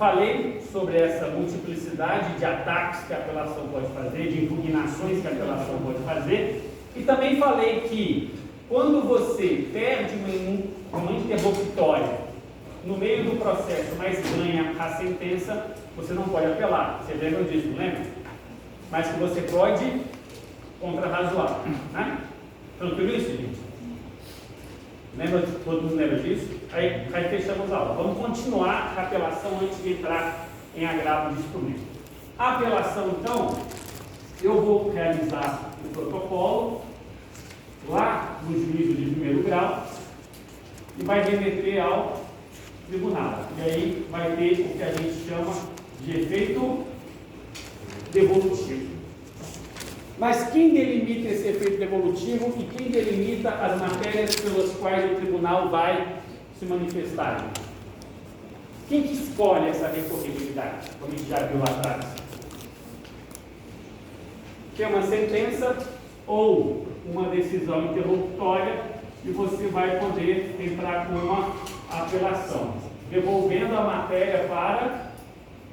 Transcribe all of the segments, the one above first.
Falei sobre essa multiplicidade de ataques que a apelação pode fazer, de impugnações que a apelação pode fazer, e também falei que quando você perde uma interlocutória no meio do processo, mas ganha a sentença, você não pode apelar. Você lembra disso, não lembra? Mas que você pode contrarrazoar, né? Tranquilo isso, gente? Lembra, todo mundo lembra disso? Aí fechamos a aula. Vamos continuar a apelação antes de entrar em agravo de instrumento. A apelação, então, eu vou realizar o protocolo lá no juízo de primeiro grau e vai remeter ao tribunal. E aí vai ter o que a gente chama de efeito devolutivo. Mas quem delimita esse efeito devolutivo e quem delimita as matérias pelas quais o tribunal vai se manifestar? Quem que escolhe essa recorribilidade, como a gente já viu lá atrás? Que é uma sentença ou uma decisão interlocutória e você vai poder entrar com uma apelação, devolvendo a matéria para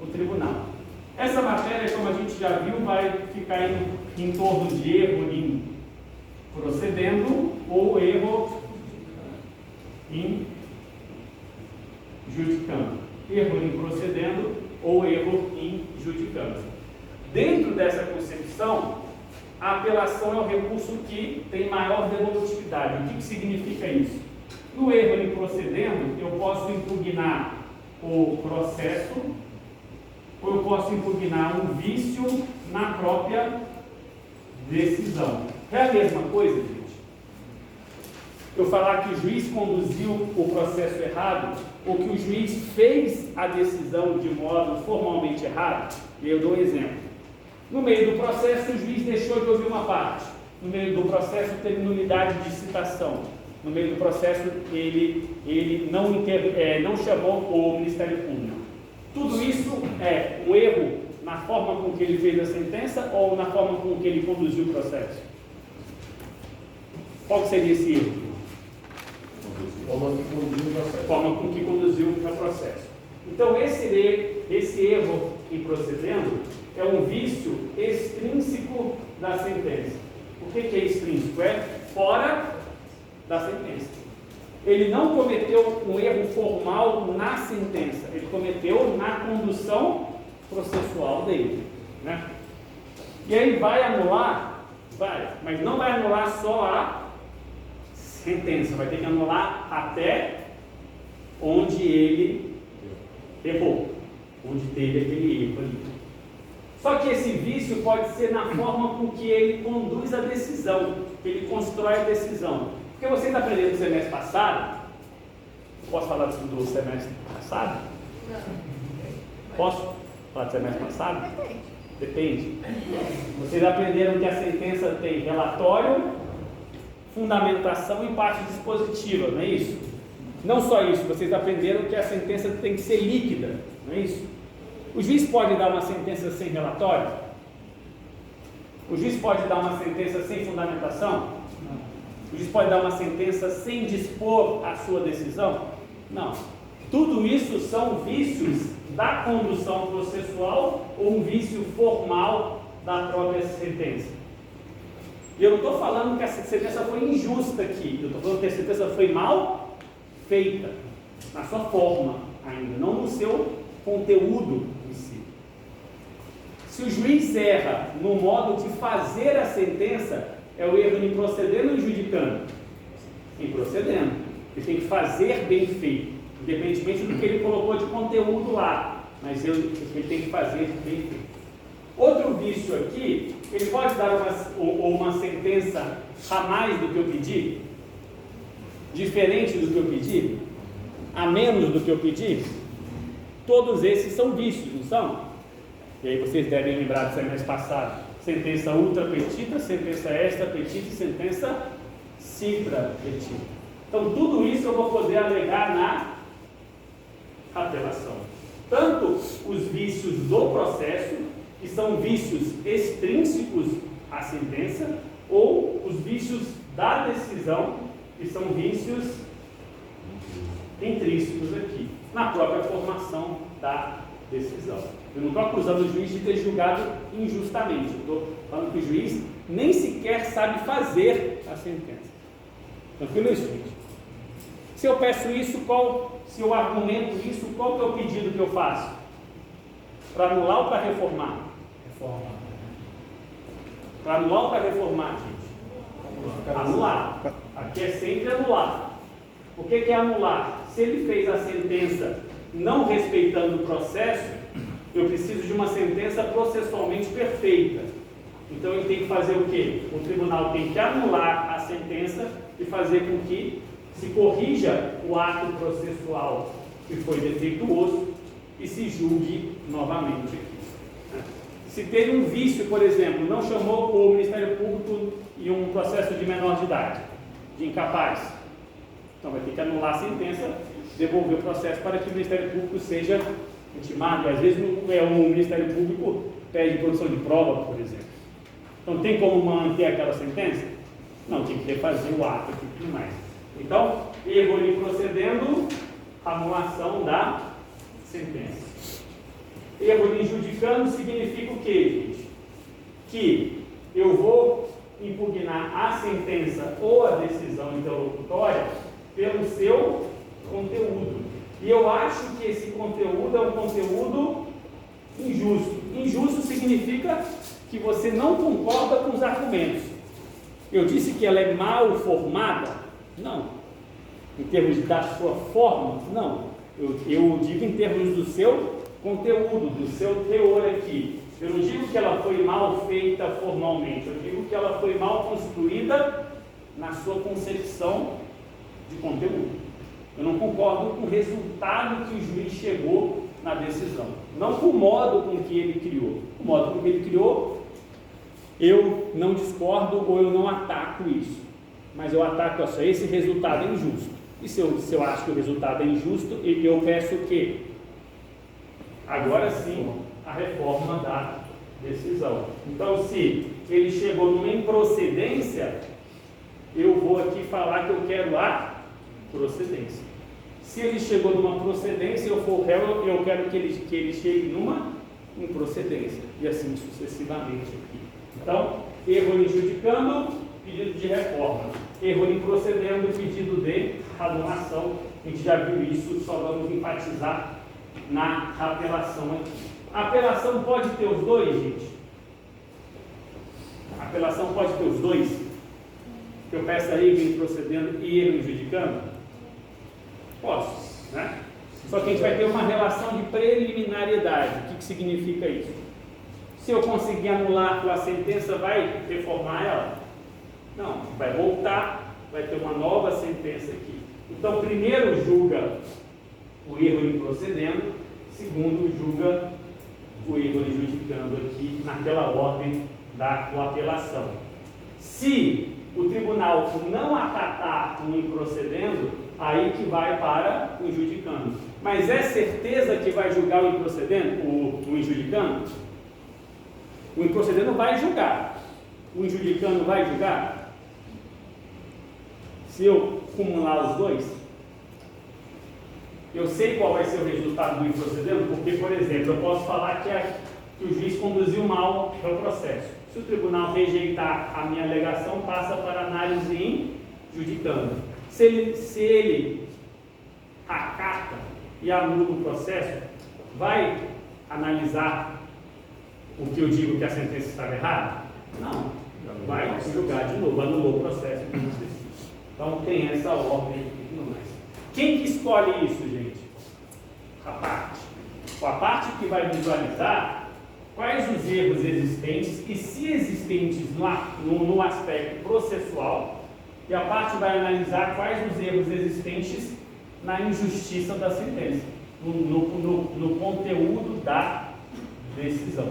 o tribunal. Essa matéria, como a gente já viu, vai ficar em torno de erro em procedendo ou erro em judicando. Erro em procedendo ou erro em judicando. Dentro dessa concepção, a apelação é o recurso que tem maior devolutividade. O que significa isso? No erro em procedendo, eu posso impugnar o processo ou eu posso impugnar um vício na própria decisão. É a mesma coisa, gente? Eu falar que o juiz conduziu o processo errado ou que o juiz fez a decisão de modo formalmente errado? E eu dou um exemplo. No meio do processo, o juiz deixou de ouvir uma parte. No meio do processo, teve nulidade de citação. No meio do processo, ele não chamou o Ministério Público. Tudo isso é um erro na forma com que ele fez a sentença ou na forma com que ele conduziu o processo? Qual seria esse erro? Forma com que conduziu o processo. Então, esse erro em procedendo é um vício extrínseco da sentença. O que é extrínseco? É fora da sentença. Ele não cometeu um erro formal na sentença, ele cometeu na condução processual dele, né? E aí vai anular, mas não vai anular só a sentença, vai ter que anular até onde ele errou, onde teve aquele erro ali. Só que esse vício pode ser na forma com que ele conduz a decisão, que ele constrói a decisão. Porque vocês aprenderam no semestre passado, posso falar do semestre passado? Não. Posso falar do semestre passado? Depende. Vocês aprenderam que a sentença tem relatório, fundamentação e parte dispositiva, não é isso? Não só isso, vocês aprenderam que a sentença tem que ser líquida, não é isso? O juiz pode dar uma sentença sem relatório? O juiz pode dar uma sentença sem fundamentação? O juiz pode dar uma sentença sem dispor a sua decisão? Não. Tudo isso são vícios da condução processual ou um vício formal da própria sentença. E eu não estou falando que a sentença foi injusta aqui, eu estou falando que a sentença foi mal feita, na sua forma ainda, não no seu conteúdo em si. Se o juiz erra no modo de fazer a sentença, é o erro em procedendo ou em judicando? Em procedendo. Ele tem que fazer bem feito, independentemente do que ele colocou de conteúdo lá, mas ele tem que fazer bem feito. Outro vício aqui, ele pode dar uma sentença a mais do que eu pedi? Diferente do que eu pedi? A menos do que eu pedi? Todos esses são vícios, não são? E aí vocês devem lembrar do semestre passado. Sentença ultra petita, sentença extra petita e sentença supra petita. Então tudo isso eu vou poder alegar na apelação. Tanto os vícios do processo, que são vícios extrínsecos à sentença, ou os vícios da decisão, que são vícios intrínsecos aqui, na própria formação da decisão. Eu não estou acusando o juiz de ter julgado injustamente. Eu estou falando que o juiz nem sequer sabe fazer a sentença. Tranquilo isso, gente? Se eu peço isso, se eu argumento isso, qual que é o pedido que eu faço? Para anular ou para reformar? Reforma. Para anular ou para reformar, gente? Anular. Aqui é sempre anular. O que é anular? Se ele fez a sentença não respeitando o processo, eu preciso de uma sentença processualmente perfeita. Então ele tem que fazer o quê? O tribunal tem que anular a sentença e fazer com que se corrija o ato processual que foi defeituoso e se julgue novamente aqui. Se teve um vício, por exemplo, não chamou o Ministério Público em um processo de menor de idade, de incapaz, então vai ter que anular a sentença, devolver o processo para que o Ministério Público seja intimado. E às vezes o Ministério Público pede produção de prova, por exemplo. Então tem como manter aquela sentença? Não, tem que refazer o ato aqui e tudo mais. Então, erro ali procedendo, anulação da sentença. Erro ali judicando significa o quê, gente? Que eu vou impugnar a sentença ou a decisão interlocutória pelo seu conteúdo. E eu acho que esse conteúdo é um conteúdo injusto. Injusto significa que você não concorda com os argumentos. Eu disse que ela é mal formada? Não. Em termos da sua forma? Não. Eu digo em termos do seu conteúdo, do seu teor aqui. Eu não digo que ela foi mal feita formalmente, eu digo que ela foi mal construída na sua concepção de conteúdo. Eu não concordo com o resultado que o juiz chegou na decisão, não com o modo com que ele criou. O modo com que ele criou, eu não discordo ou eu não ataco isso, mas eu ataco só esse resultado é injusto. E se eu acho que o resultado é injusto, eu peço o quê? Agora sim, a reforma da decisão. Então, se ele chegou numa improcedência, eu vou aqui falar que eu quero a procedência. Se ele chegou numa procedência, eu for réu, eu quero que ele chegue numa improcedência. E assim sucessivamente aqui. Então, erro em judicando, pedido de reforma. Erro em procedendo, pedido de anulação. A gente já viu isso, só vamos enfatizar na apelação aqui. A apelação pode ter os dois, gente? A apelação pode ter os dois? Que eu peço aí, erro em procedendo e erro em judicando? Posso, né? Só que a gente vai ter uma relação de preliminariedade. O que significa isso? Se eu conseguir anular a sentença, vai reformar ela? Não, vai voltar, vai ter uma nova sentença aqui. Então, primeiro julga o erro em procedendo, segundo julga o erro em judicando aqui, naquela ordem da apelação. Se o tribunal não acatar o improcedendo, aí que vai para o injudicando. Mas é certeza que vai julgar o improcedendo, o injudicando? O improcedendo vai julgar. O injudicando vai julgar? Se eu acumular os dois, eu sei qual vai ser o resultado do improcedendo, porque, por exemplo, eu posso falar que o juiz conduziu mal o processo. Se o tribunal rejeitar a minha alegação, passa para análise em judicando. Se ele acata e anula o processo, vai analisar o que eu digo que a sentença estava errada? Não. Vai julgar de novo, anulou o processo. Então tem essa ordem e tudo mais. Quem que escolhe isso, gente? A parte. A parte que vai visualizar quais os erros existentes e se existentes no aspecto processual, e a parte vai analisar quais os erros existentes na injustiça da sentença, no conteúdo da decisão.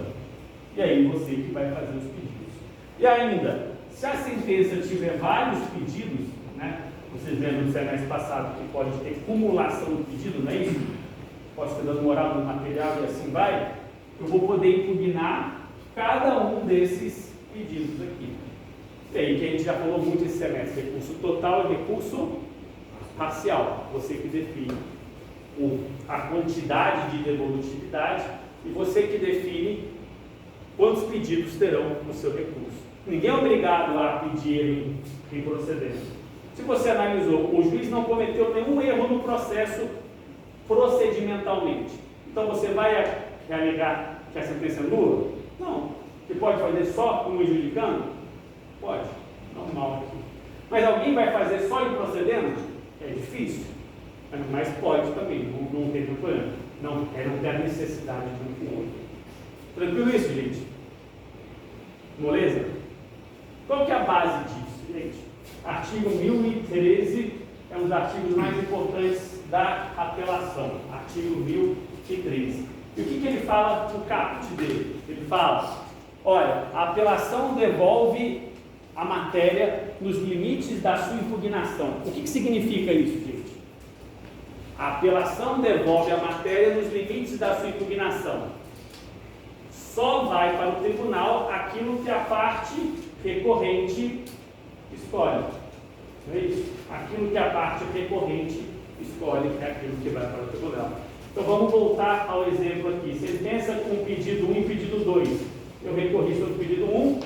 E aí você que vai fazer os pedidos. E ainda, se a sentença tiver vários pedidos, né? Vocês lembram do semestre passado que pode ter cumulação de pedido, não é isso? Posso ter dado moral no material e assim vai. Eu vou poder impugnar cada um desses pedidos aqui. E aí, que a gente já falou muito esse semestre, recurso total e recurso parcial, você que define a quantidade de devolutividade e você que define quantos pedidos terão no seu recurso. Ninguém é obrigado a pedir em procedência. Se você analisou, o juiz não cometeu nenhum erro no processo procedimentalmente. Então você vai alegar que a sentença é nula? Não. Você pode fazer só um adjudicando? Pode. Normal aqui. Mas alguém vai fazer só improcedendo? É difícil. Mas pode também, não tem problema. Não tem a necessidade de um outro. Tranquilo isso, gente? Moleza? Qual que é a base disso, gente? Artigo 1013 é um dos artigos mais importantes da apelação. Artigo 1013. E o que ele fala no caput dele? Ele fala, olha, a apelação devolve a matéria nos limites da sua impugnação. O que significa isso, gente? A apelação devolve a matéria nos limites da sua impugnação. Só vai para o tribunal aquilo que a parte recorrente escolhe. Não é isso? Aquilo que a parte recorrente escolhe é aquilo que vai para o tribunal. Então vamos voltar ao exemplo aqui. Sentença com pedido 1 e pedido 2. Eu recorri sobre o pedido 1,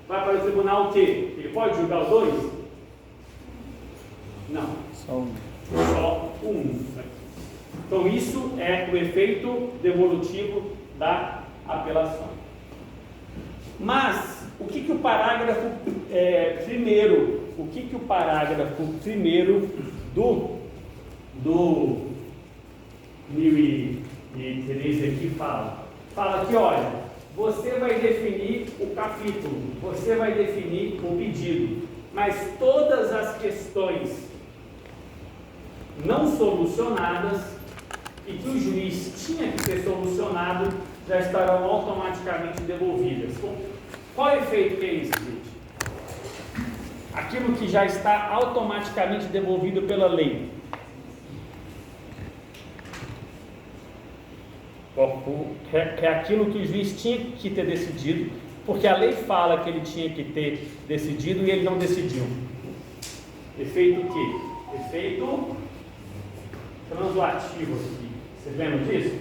vai para o tribunal o quê? Ele pode julgar o 2? Não. Só o 1. Então isso é o efeito devolutivo da apelação. Mas o que o parágrafo primeiro, do 1013 aqui fala? Fala que, olha, você vai definir o capítulo, você vai definir o pedido, mas todas as questões não solucionadas e que o juiz tinha que ter solucionado já estarão automaticamente devolvidas. Qual efeito que é isso, gente? Aquilo que já está automaticamente devolvido pela lei. É aquilo que o juiz tinha que ter decidido, porque a lei fala que ele tinha que ter decidido e ele não decidiu. Efeito o quê? Efeito translativo aqui. Vocês lembram disso?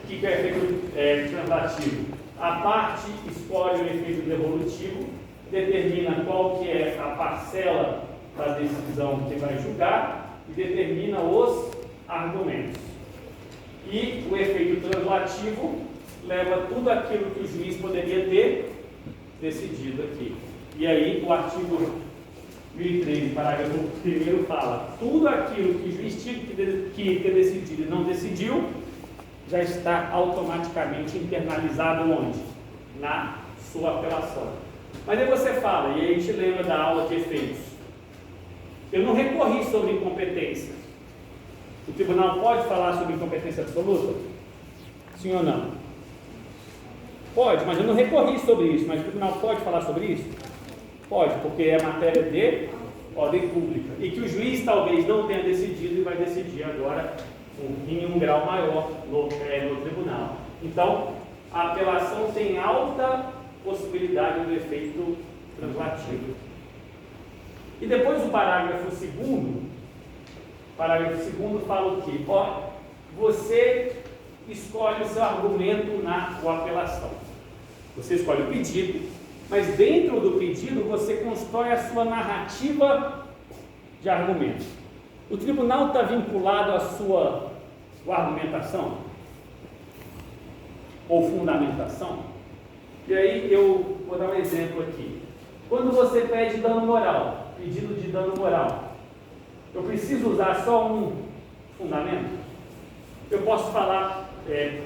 O que é efeito translativo? A parte escolhe o efeito devolutivo, determina qual que é a parcela da decisão que vai julgar e determina os argumentos. E o efeito translativo leva tudo aquilo que o juiz poderia ter decidido aqui. E aí o artigo 1013, parágrafo 1º fala, tudo aquilo que o juiz tinha que ter decidido e não decidiu, já está automaticamente internalizado onde? Na sua apelação. Mas aí você fala, e aí a gente lembra da aula de efeitos. Eu não recorri sobre incompetência. O tribunal pode falar sobre incompetência absoluta? Sim ou não? Pode, mas eu não recorri sobre isso. Mas o tribunal pode falar sobre isso? Pode, porque é matéria de ordem pública. E que o juiz talvez não tenha decidido e vai decidir agora em um grau maior no tribunal. Então, a apelação tem alta possibilidade do efeito translativo. E depois o parágrafo 2º, fala o quê? Ó, você escolhe o seu argumento na apelação. Você escolhe o pedido, mas dentro do pedido você constrói a sua narrativa de argumento. O tribunal está vinculado à sua argumentação ou fundamentação? E aí eu vou dar um exemplo aqui. Quando você pede dano moral, pedido de dano moral, eu preciso usar só um fundamento? Eu posso falar,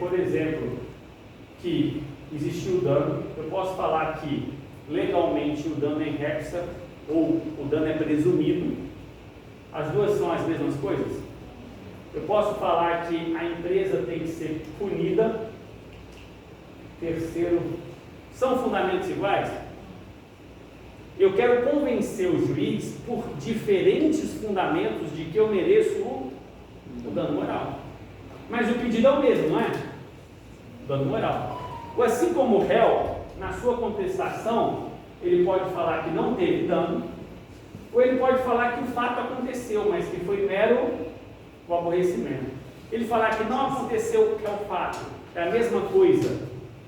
por exemplo, que existiu dano, eu posso falar que legalmente o dano é répsa ou o dano é presumido. As duas são as mesmas coisas? Eu posso falar que a empresa tem que ser punida. Terceiro, são fundamentos iguais? Eu quero convencer o juiz por diferentes fundamentos de que eu mereço o dano moral. Mas o pedido é o mesmo, não é? Dano moral. Ou assim como o réu, na sua contestação, ele pode falar que não teve dano, ou ele pode falar que o fato aconteceu, mas que foi mero o aborrecimento. Ele falar que não aconteceu é o fato, é a mesma coisa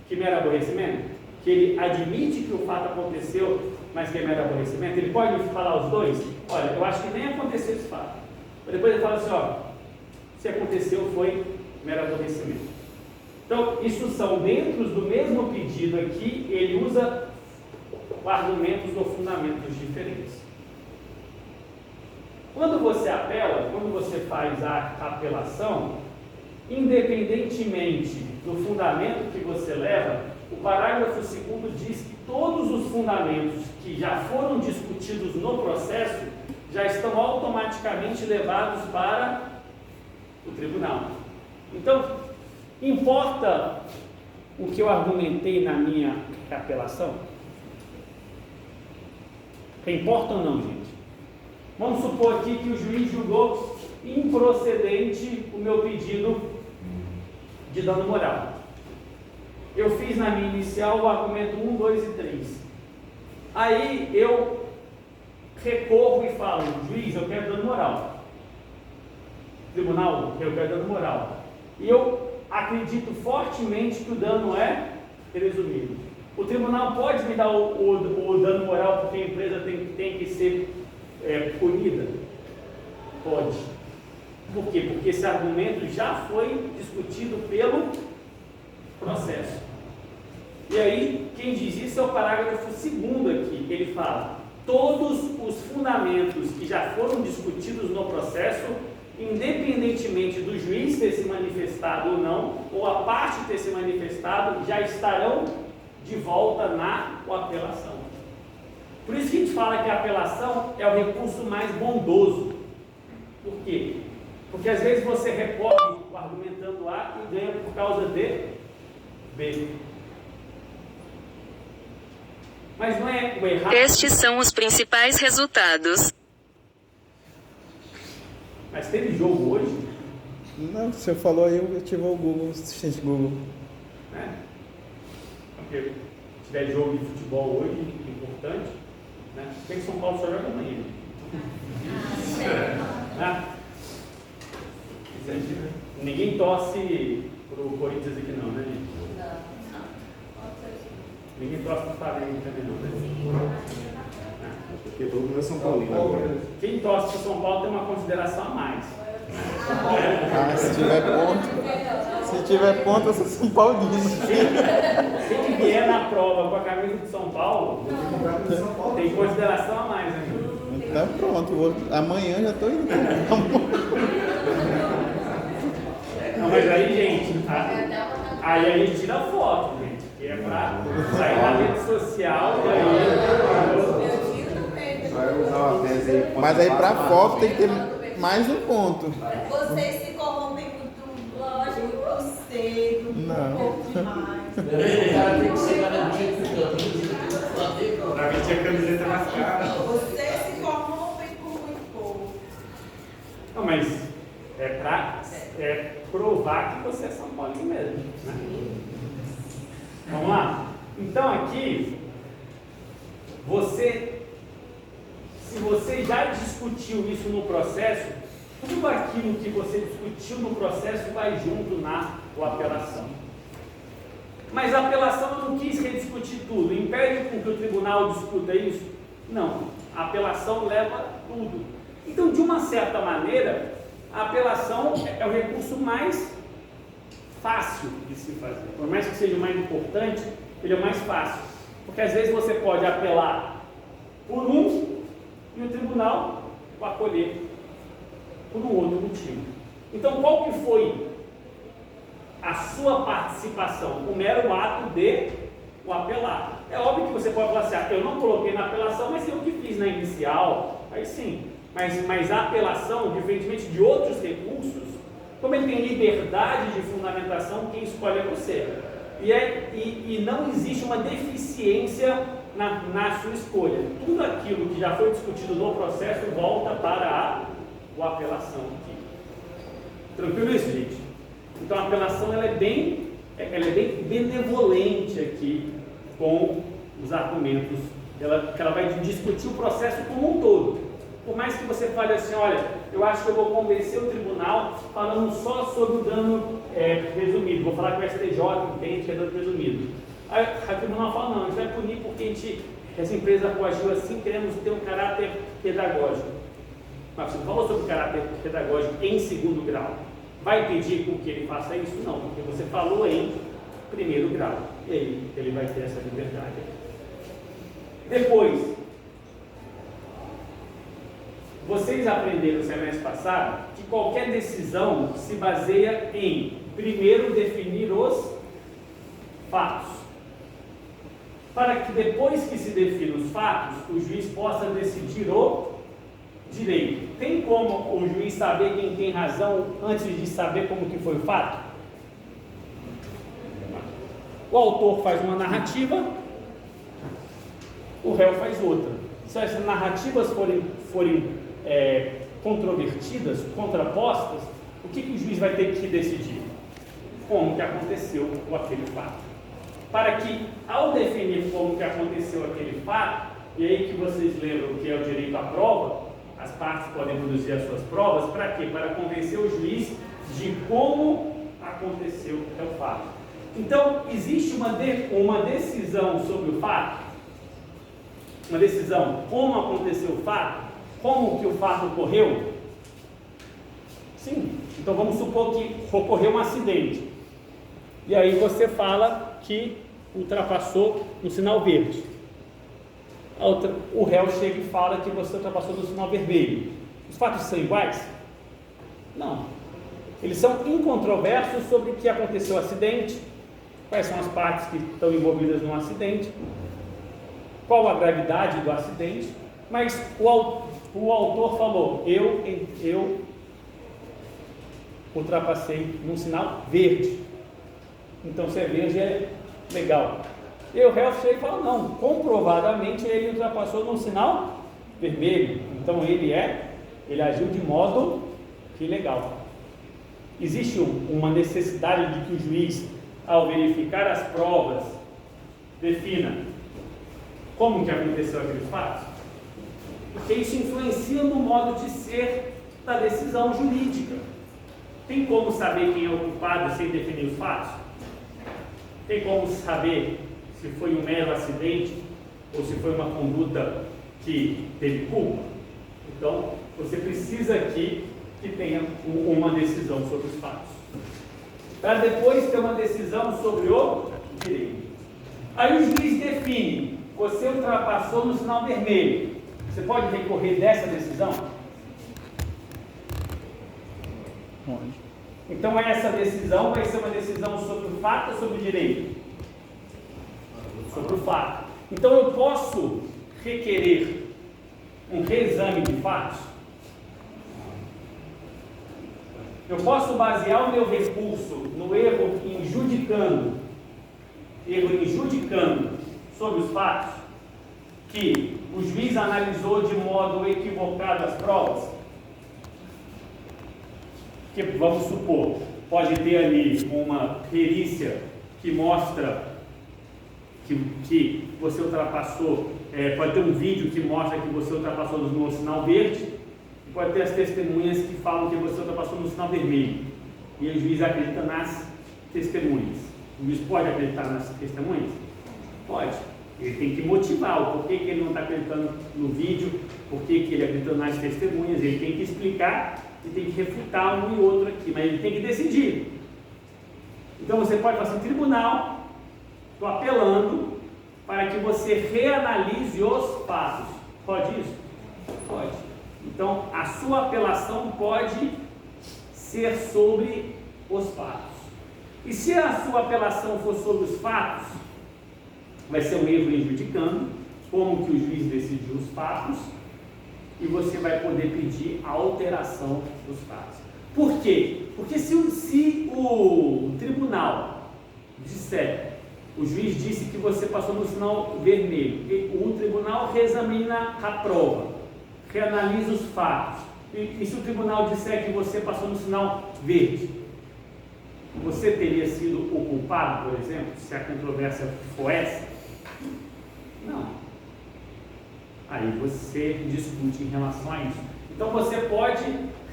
que mero aborrecimento? Que ele admite que o fato aconteceu, mas que é mero aborrecimento? Ele pode falar os dois? Olha, eu acho que nem aconteceu esse fato. Mas depois ele fala assim, ó, se aconteceu foi mero aborrecimento. Então, isso são dentro do mesmo pedido aqui, ele usa argumentos ou fundamentos diferentes. Quando você apela, quando você faz a apelação, independentemente do fundamento que você leva, o parágrafo 2º diz que todos os fundamentos que já foram discutidos no processo já estão automaticamente levados para o tribunal. Então, importa o que eu argumentei na minha apelação? Importa ou não, gente? Vamos supor aqui que o juiz julgou improcedente o meu pedido de dano moral. Eu fiz na minha inicial o argumento 1, 2 e 3. Aí eu recorro e falo, juiz, eu quero dano moral. Tribunal, eu quero dano moral. E eu acredito fortemente que o dano é presumido. O tribunal pode me dar o dano moral porque a empresa tem que ser punida? Pode. Por quê? Porque esse argumento já foi discutido pelo processo. E aí, quem diz isso é o parágrafo 2º aqui. Ele fala, todos os fundamentos que já foram discutidos no processo, independentemente do juiz ter se manifestado ou não, ou a parte ter se manifestado, já estarão de volta na apelação. Por isso que a gente fala que a apelação é o recurso mais bondoso. Por quê? Porque às vezes você recorre argumentando A e ganha por causa de B. Mas não é o errado. Estes são os principais resultados. Mas teve jogo hoje? Não, você falou aí, eu ativou o Google, o assistente Google. Porque se tiver jogo de futebol hoje, importante, né? Por que São Paulo só joga amanhã? Ninguém torce pro Corinthians aqui não, né, gente? Ninguém torce pro Flamengo também não, né? Porque todo mundo é São Paulino agora. Quem torce pro São Paulo tem uma consideração a mais. Ah, se tiver ponto, eu sou São Paulino. Quem vier na prova com a camisa de São Paulo, tem consideração a mais ainda. Então pronto, amanhã já estou indo. Não, mas aí, gente, aí a gente tira foto, gente, que é pra sair na rede social e aí... Mas aí pra foto tem que ter mais um ponto. Vocês se corrompem muito, lógico, muito cedo, Não. um pouco demais. O cara tem que ser garantido que Pra vestir a camiseta mais cara. Vocês se corrompem por muito pouco. Não, mas é pra provar que você é São Paulo mesmo, né? Vamos lá? Então aqui, se você já discutiu isso no processo, tudo aquilo que você discutiu no processo vai junto na apelação. Mas a apelação não quis rediscutir tudo, impede com que o tribunal discuta isso? Não, a apelação leva tudo. Então, de uma certa maneira, a apelação é o recurso mais fácil de se fazer. Por mais que seja o mais importante, ele é o mais fácil. Porque às vezes você pode apelar por um e o tribunal vai acolher por um outro motivo. Então, qual que foi a sua participação? O mero ato de o apelar. É óbvio que você pode falar assim, eu não coloquei na apelação, mas eu que fiz na inicial, aí sim. Mas a apelação, diferentemente de outros recursos, como ele tem liberdade de fundamentação, quem escolhe é você. E não existe uma deficiência na sua escolha. Tudo aquilo que já foi discutido no processo volta para a apelação aqui. Tranquilo isso, gente? Então a apelação ela é bem benevolente aqui com os argumentos. Ela vai discutir o processo como um todo. Por mais que você fale assim, olha, eu acho que eu vou convencer o tribunal falando só sobre o dano presumido. Vou falar que o STJ entende que é dano presumido. Aí o tribunal fala, não, a gente vai punir porque essa empresa coagiu assim, queremos ter um caráter pedagógico. Mas você não falou sobre o caráter pedagógico em segundo grau. Vai pedir com que ele faça isso? Não, porque você falou em primeiro grau. E aí ele vai ter essa liberdade. Depois, vocês aprenderam no semestre passado que qualquer decisão se baseia em, primeiro, definir os fatos. Para que depois que se defina os fatos, o juiz possa decidir o direito. Tem como o juiz saber quem tem razão antes de saber como que foi o fato? O autor faz uma narrativa, o réu faz outra. Se essas narrativas forem controvertidas, contrapostas, o que o juiz vai ter que decidir? Como que aconteceu aquele fato. Para que, ao definir como que aconteceu aquele fato, e aí que vocês lembram que é o direito à prova, as partes podem produzir as suas provas, para quê? Para convencer o juiz de como aconteceu o fato. Então, existe uma decisão sobre o fato? Uma decisão, como aconteceu o fato? Como que o fato ocorreu? Sim. Então, vamos supor que ocorreu um acidente. E aí você fala que ultrapassou no sinal verde. O réu chega e fala que você ultrapassou no sinal vermelho. Os fatos são iguais? Não. Eles são incontroversos sobre o que aconteceu no acidente, quais são as partes que estão envolvidas no acidente, qual a gravidade do acidente, mas o autor falou, eu ultrapassei num sinal verde. Então, se é verde, é legal. E o réu chega e fala, não, comprovadamente ele ultrapassou num sinal vermelho. Então, ele agiu de modo ilegal. Existe uma necessidade de que o juiz, ao verificar as provas, defina como que aconteceu aqueles fatos? Porque isso influencia no modo de ser da decisão jurídica. Tem como saber quem é o culpado sem definir os fatos? Tem como saber se foi um mero acidente ou se foi uma conduta que teve culpa? Então, você precisa aqui que tenha uma decisão sobre os fatos, para depois ter uma decisão sobre o direito. Aí o juiz define, você ultrapassou no sinal vermelho. Você pode recorrer dessa decisão? Pode. Então essa decisão vai ser uma decisão sobre o fato ou sobre o direito? Sobre o fato. Então eu posso requerer um reexame de fatos? Eu posso basear o meu recurso no erro injudicando sobre os fatos que o juiz analisou de modo equivocado as provas? Que, vamos supor, pode ter ali uma perícia que mostra que você ultrapassou, pode ter um vídeo que mostra que você ultrapassou no sinal verde, e pode ter as testemunhas que falam que você ultrapassou no sinal vermelho, e o juiz acredita nas testemunhas. O juiz pode acreditar nas testemunhas? Pode. Ele tem que motivar o porquê que ele não está acreditando no vídeo, porquê que ele acredita nas testemunhas, ele tem que explicar e tem que refutar um e outro aqui, mas ele tem que decidir. Então você pode falar assim, tribunal, estou apelando para que você reanalise os fatos. Pode isso? Pode. Então a sua apelação pode ser sobre os fatos. E se a sua apelação for sobre os fatos, vai ser um erro injudicando, como que o juiz decidiu os fatos, e você vai poder pedir a alteração dos fatos. Por quê? Porque se o tribunal disser, o juiz disse que você passou no sinal vermelho, o tribunal reexamina a prova, reanalisa os fatos, e se o tribunal disser que você passou no sinal verde, você teria sido o culpado, por exemplo, se a controvérsia for essa? Não. Aí você discute em relação a isso. Então você pode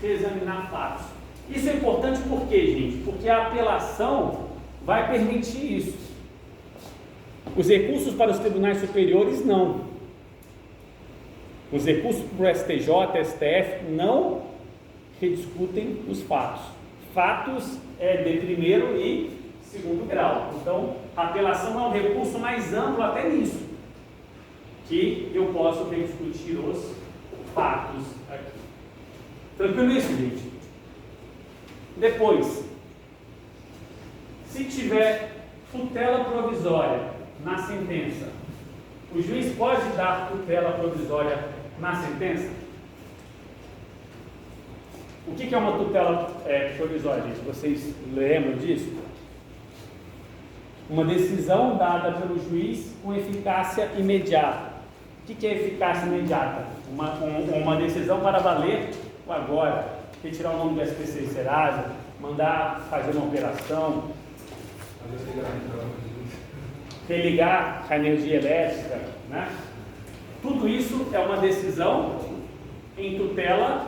reexaminar fatos. Isso é importante por quê, gente? Porque a apelação vai permitir isso. Os recursos para os tribunais superiores, não. Os recursos para o STJ, STF, não rediscutem os fatos. Fatos é de primeiro e segundo grau. Então, a apelação é um recurso mais amplo até nisso, que eu posso rediscutir os fatos aqui. Tranquilo isso, gente? Depois, se tiver tutela provisória na sentença, o juiz pode dar tutela provisória na sentença? O que é uma tutela provisória, gente? Vocês lembram disso? Uma decisão dada pelo juiz com eficácia imediata. O que é eficácia imediata? Uma decisão para valer o agora. Retirar o nome do SPC Serasa, mandar fazer uma operação, religar a energia elétrica, né? Tudo isso é uma decisão em tutela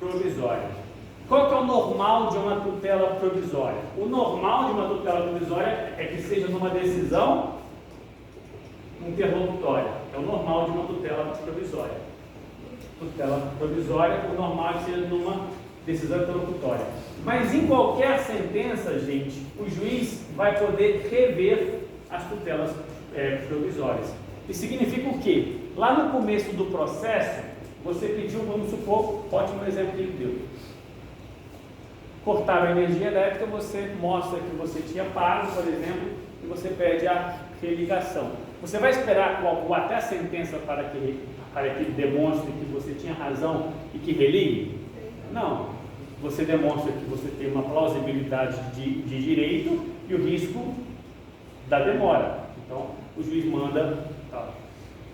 provisória. Qual que é o normal de uma tutela provisória? O normal de uma tutela provisória é que seja numa decisão interlocutória. É o normal de uma tutela provisória. Tutela provisória, o normal é que seja numa decisão interlocutória. Mas em qualquer sentença, gente, o juiz vai poder rever as tutelas provisórias. Isso significa o quê? Lá no começo do processo, você pediu, vamos supor, ótimo exemplo que ele deu. Cortaram a energia elétrica, você mostra que você tinha pago, por exemplo, e você pede a religação. Você vai esperar até a sentença para que demonstre que você tinha razão e que religue? Não. Você demonstra que você tem uma plausibilidade de direito e o risco da demora. Então, o juiz manda. Tá.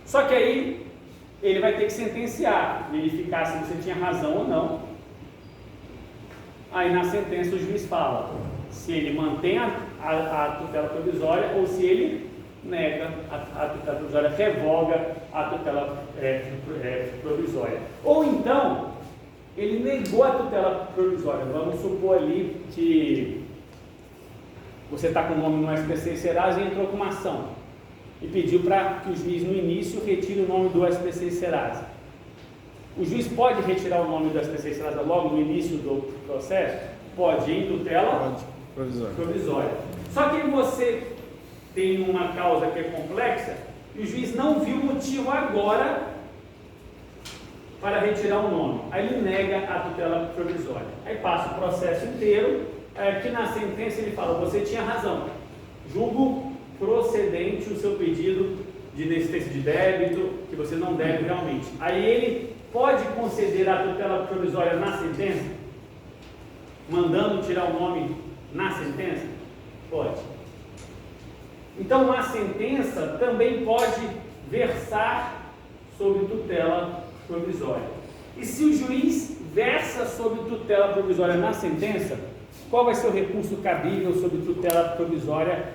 Só que aí, ele vai ter que sentenciar, verificar se você tinha razão ou não. Aí, na sentença, o juiz fala se ele mantém a tutela provisória ou se ele nega a tutela provisória, revoga a tutela provisória. Ou então, ele negou a tutela provisória. Vamos supor ali que você está com o nome no SPC Serasa e entrou com uma ação e pediu para que o juiz no início retire o nome do SPC Serasa. O juiz pode retirar o nome do SPC Serasa logo no início do processo? Pode, em tutela provisória. Só que você tem uma causa que é complexa e o juiz não viu motivo agora para retirar o nome. Aí ele nega a tutela provisória. Aí passa o processo inteiro, aqui na sentença ele fala, você tinha razão, julgo procedente o seu pedido de desistência de débito, que você não deve realmente. Aí ele pode conceder a tutela provisória na sentença, mandando tirar o nome na sentença? Pode. Então a sentença também pode versar sobre tutela provisória. E se o juiz versa sobre tutela provisória na sentença, qual vai ser o recurso cabível sobre tutela provisória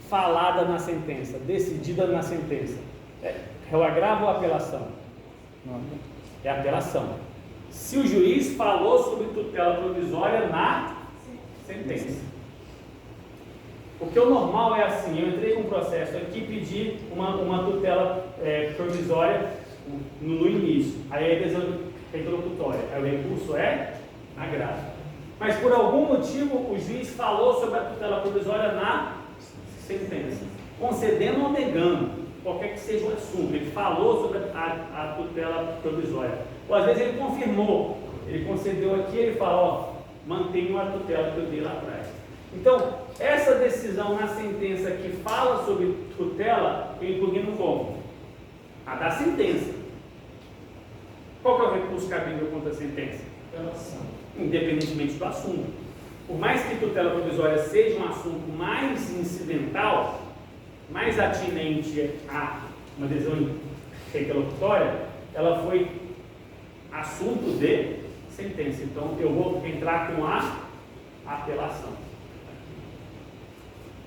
falada na sentença, decidida na sentença? É o agravo ou a apelação? É a apelação. Se o juiz falou sobre tutela provisória na sentença. Porque o normal é assim, eu entrei com um processo aqui e pedi uma tutela provisória no início, aí é decisão interlocutória, aí o recurso é agravo. Mas por algum motivo o juiz falou sobre a tutela provisória na sentença, concedendo ou negando, qualquer que seja o assunto, ele falou sobre a tutela provisória. Ou às vezes ele confirmou, ele concedeu aqui, ele fala, ó, mantenho a tutela que eu dei lá atrás. Então, essa decisão na sentença que fala sobre tutela, eu incluí no como? A da sentença. Qual que é o recurso cabível contra a sentença? Independentemente do assunto. Por mais que tutela provisória seja um assunto mais incidental, mais atinente a uma decisão interlocutória, ela foi assunto de sentença. Então, eu vou entrar com a apelação.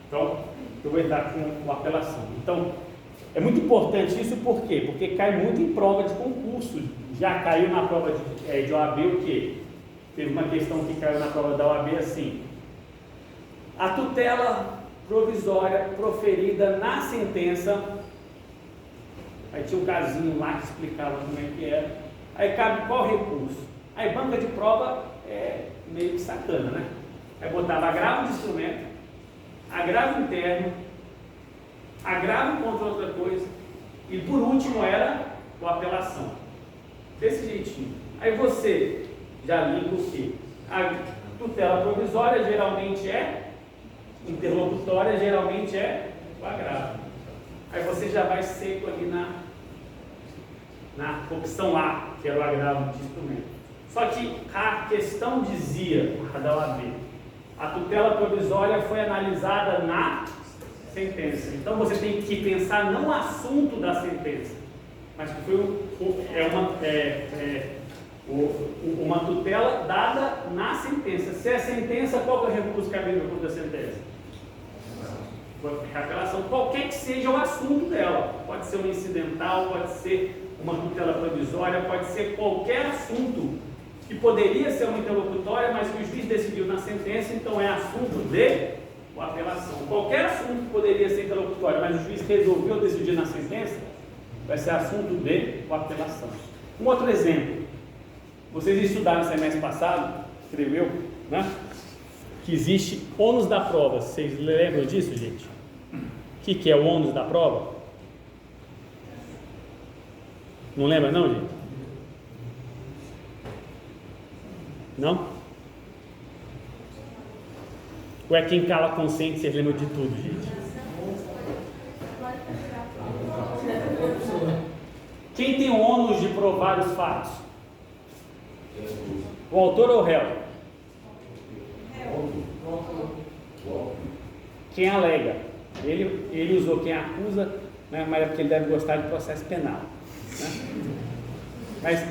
Então, eu vou entrar com a apelação. Então, é muito importante isso, por quê? Porque cai muito em prova de concurso. Já caiu na prova de OAB o quê? Teve uma questão que caiu na prova da OAB assim: a tutela provisória proferida na sentença, aí tinha um casinho lá que explicava como é que era, aí cabe qual recurso? Aí banca de prova é meio que sacana, né? Aí botava agravo de instrumento, agravo interno, agravo contra outra coisa, e por último era a apelação. Desse jeitinho. Aí você já liga o quê? A tutela provisória geralmente é interlocutória, geralmente é o agravo. Aí você já vai seco ali na opção A, que era o agravo de instrumento. Só que a questão dizia, a da OAB, a tutela provisória foi analisada na sentença. Então você tem que pensar não o assunto da sentença, mas que foi uma tutela dada na sentença. Se é sentença, qual que é o recurso cabível no recurso da sentença? A apelação, qualquer que seja o assunto dela. Pode ser um incidental, pode ser uma tutela provisória, pode ser qualquer assunto que poderia ser uma interlocutória, mas que o juiz decidiu na sentença, então é assunto de apelação. Qualquer assunto que poderia ser interlocutória, mas o juiz resolveu decidir na sentença, vai ser assunto de apelação. Um outro exemplo. Vocês estudaram no semestre passado, escreveu, né? Que existe ônus da prova. Vocês lembram disso, gente? O que é o ônus da prova? Não lembra não, gente? Não? Ou é quem cala consciente, vocês lembram de tudo, gente? Quem tem o ônus de provar os fatos? O autor ou o réu? Quem alega. Ele usou quem acusa, né, mas é porque ele deve gostar de processo penal, né? Mas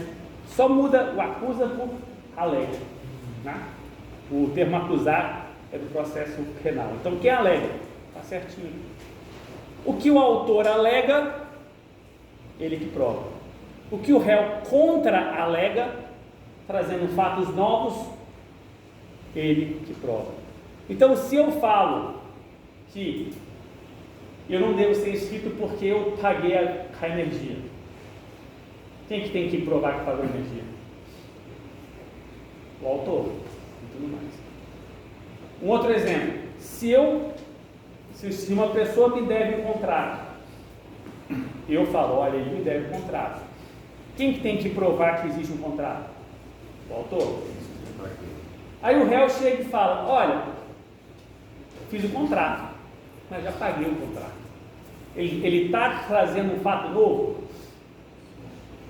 só muda o acusa por alega, né? O termo acusar é do processo penal. Então quem alega? Está certinho. O que o autor alega, ele que prova. O que o réu contra-alega, trazendo fatos novos, ele que prova. Então, se eu falo que eu não devo ser inscrito porque eu paguei a energia, quem que tem que provar que pagou a energia? O autor e tudo mais. Um outro exemplo: se uma pessoa me deve um contrato, eu falo, olha, ele me deve um contrato. Quem que tem que provar que existe um contrato? O autor. Aí o réu chega e fala, olha, fiz o contrato, mas já paguei o contrato. Ele está trazendo um fato novo?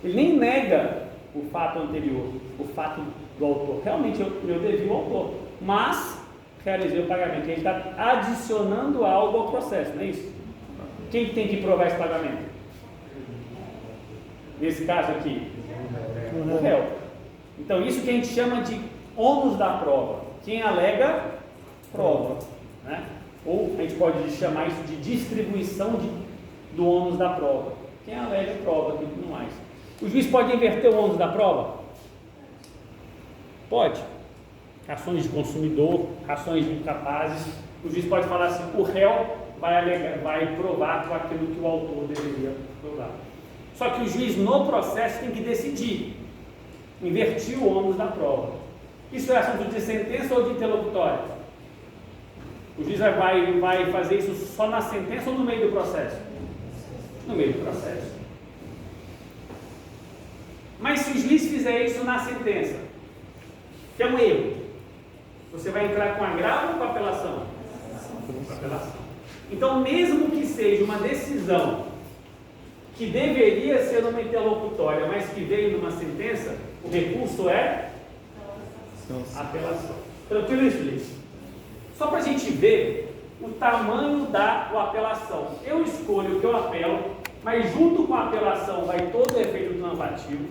Ele nem nega o fato anterior, o fato do autor. Realmente eu devi ao autor, mas realizei o pagamento. Ele está adicionando algo ao processo, não é isso? Quem tem que provar esse pagamento? Nesse caso aqui, o réu. Então isso que a gente chama de ônus da prova. Quem alega, prova, né? Ou a gente pode chamar isso de distribuição do ônus da prova. Quem alega, prova, e tudo mais. O juiz pode inverter o ônus da prova? Pode. Ações de consumidor, ações de incapazes. O juiz pode falar assim, o réu vai provar com aquilo que o autor deveria provar. Só que o juiz no processo tem que decidir, invertir o ônus da prova. Isso é assunto de sentença ou de interlocutória? O juiz vai fazer isso só na sentença ou no meio do processo? No meio do processo. Mas se o juiz fizer isso na sentença, que é um erro, você vai entrar com agravo ou com apelação? Com apelação. Então, mesmo que seja uma decisão que deveria ser uma interlocutória, mas que veio numa sentença, o recurso é apelação. Tranquilo isso, gente? Só para a gente ver o tamanho da apelação. Eu escolho o que eu apelo, mas junto com a apelação vai todo o efeito normativo,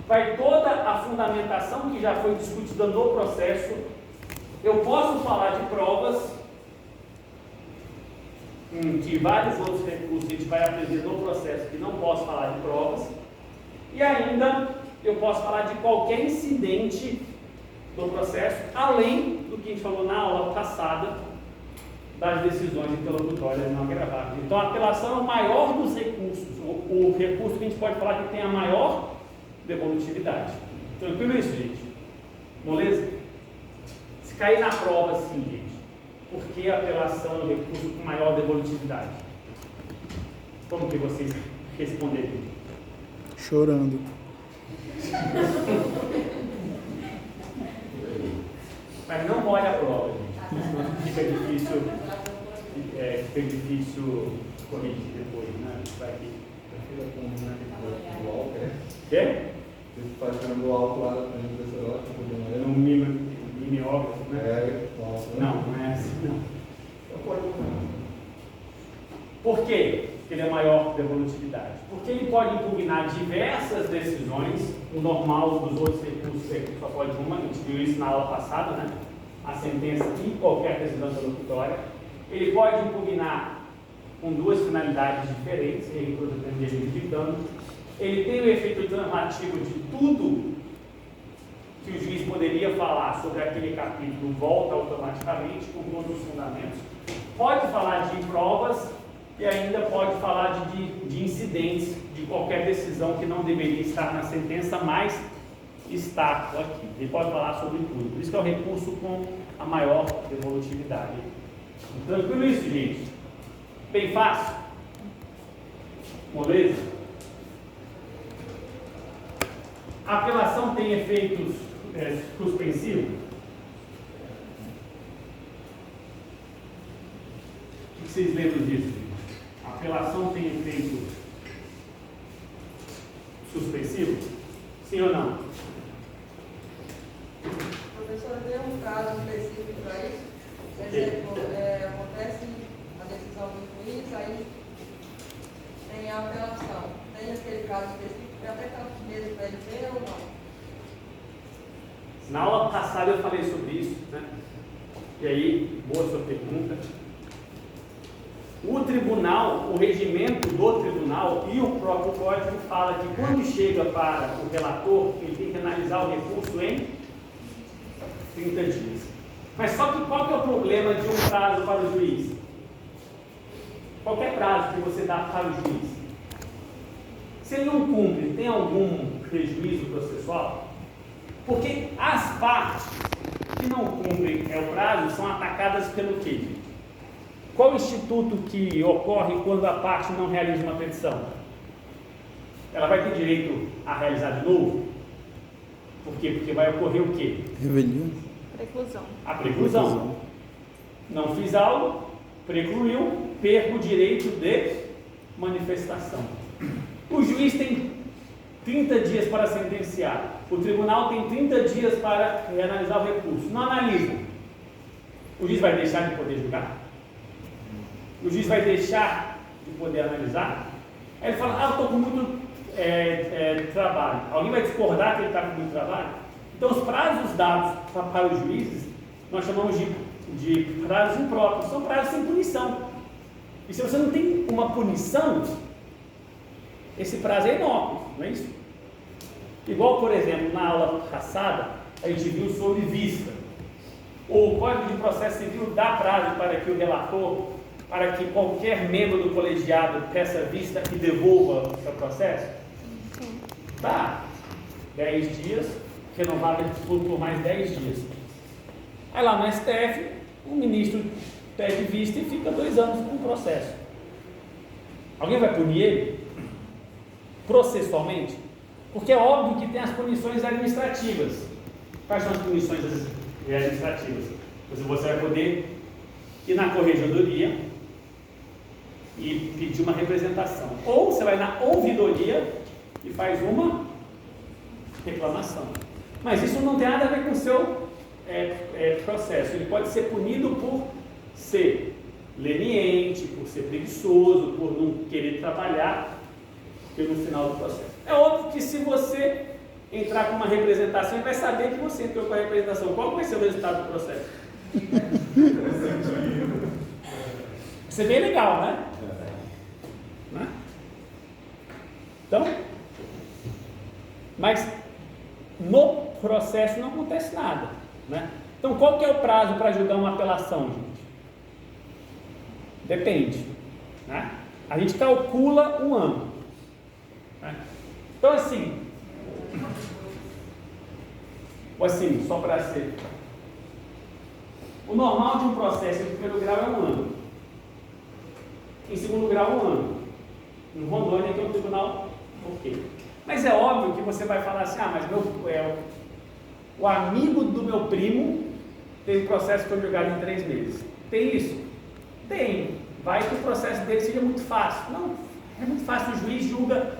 vai toda a fundamentação que já foi discutida no processo. Eu posso falar de provas, de vários outros recursos que a gente vai aprender no processo que não posso falar de provas, e ainda eu posso falar de qualquer incidente do processo, além do que a gente falou na aula passada, das decisões interlocutórias não agravadas. Então, a apelação é o maior dos recursos, o recurso que a gente pode falar que tem a maior devolutividade. Tranquilo isso, gente? Moleza? Se cair na prova assim, gente, por que a apelação é o recurso com maior devolutividade? Como que vocês responderiam? Chorando. Mas não olha a prova, gente. Senão fica difícil corrigir depois, né? Vai aqui. Quê? Você faz do alto lá na frente dessa hora, No mimeógrafo, né? Não é assim, não. Por quê que ele é maior que a devolutividade? Porque ele pode impugnar diversas decisões, o normal dos outros recursos só pode uma, a gente viu isso na aula passada, né? A sentença e qualquer decisão interlocutória. Ele pode impugnar com duas finalidades diferentes, ele pode aprender limitando. Ele tem o efeito transmativo de tudo que o juiz poderia falar sobre aquele capítulo, volta automaticamente com todos os fundamentos. Pode falar de provas e ainda pode falar de incidentes, de qualquer decisão que não deveria estar na sentença, mas está aqui. Ele pode falar sobre tudo. Por isso que é o recurso com a maior devolutividade. Tranquilo isso, gente? Bem fácil? Moleza? A apelação tem efeitos suspensivos? O que vocês lembram disso? A apelação tem efeito suspensivo? Sim ou não? Professor, tem um caso específico para isso? Por exemplo, acontece a decisão do juiz, aí tem a apelação. Tem aquele caso específico que até está mesmo para ele ver ou não? Na aula passada eu falei sobre isso, né? E aí, boa sua pergunta. O tribunal, o regimento do tribunal e o próprio código fala que quando chega para o relator, ele tem que analisar o recurso em 30 dias. Mas só que qual que é o problema de um prazo para o juiz? Qualquer prazo que você dá para o juiz, se ele não cumpre, tem algum prejuízo processual? Porque as partes que não cumprem o prazo são atacadas pelo quê, gente? Qual o instituto que ocorre quando a parte não realiza uma petição? Ela vai ter direito a realizar de novo? Por quê? Porque vai ocorrer o quê? Rebelião. Preclusão. A preclusão. Não fiz algo, precluiu, perco o direito de manifestação. O juiz tem 30 dias para sentenciar. O tribunal tem 30 dias para analisar o recurso. Não analisa. O juiz vai deixar de poder julgar? O juiz vai deixar de poder analisar? Aí ele fala, eu estou com muito trabalho. Alguém vai discordar que ele está com muito trabalho? Então, os prazos dados para os juízes, nós chamamos de prazos impróprios. São prazos sem punição. E se você não tem uma punição, esse prazo é inócuo, não é isso? Igual, por exemplo, na aula passada, a gente viu sobre vista. O Código de Processo Civil dá prazo para que o relator, para que qualquer membro do colegiado peça vista e devolva o seu processo? Tá. 10 dias, renovado por mais 10 dias. Aí lá no STF, o ministro pede vista e fica 2 anos com o processo. Alguém vai punir ele? Processualmente? Porque é óbvio que tem as punições administrativas. Quais são as punições administrativas? Você vai poder ir na corregedoria e pedir uma representação. Ou você vai na ouvidoria e faz uma reclamação. Mas isso não tem nada a ver com o seu processo. Ele pode ser punido por ser leniente, por ser preguiçoso, por não querer trabalhar no final do processo. É óbvio que se você entrar com uma representação, ele vai saber que você entrou com a representação. Qual vai ser o resultado do processo? Isso é bem legal, né? Então, mas no processo não acontece nada. né? Então, qual que é o prazo para julgar uma apelação, gente? Depende, né? A gente calcula um ano, né? Então, assim, só para ser... O normal de um processo em primeiro grau é um ano. Em segundo grau, um ano. Em Rondônia, que é um tribunal, por quê? Mas é óbvio que você vai falar assim, mas o amigo do meu primo teve um processo que foi julgado em 3 meses. Tem isso? Tem. Vai que o processo dele seja muito fácil. Não, é muito fácil, o juiz julga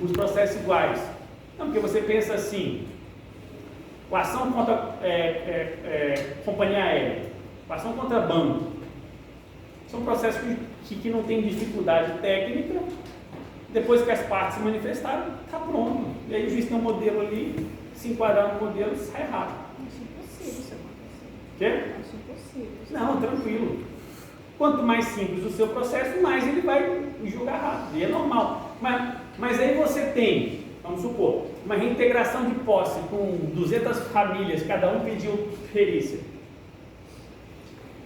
os processos iguais. Não, porque você pensa assim, a ação contra companhia aérea, a ação contra banco, são processos que não tem dificuldade técnica. Depois que as partes se manifestaram, está pronto. E aí o juiz tem um modelo ali, se enquadrar no modelo, sai rápido. Acho impossível isso acontecer. Quê? Acho impossível. Não, tranquilo. Quanto mais simples o seu processo, mais ele vai julgar rápido. E é normal. Mas aí você tem, vamos supor, uma reintegração de posse com 200 famílias, cada um pediu perícia.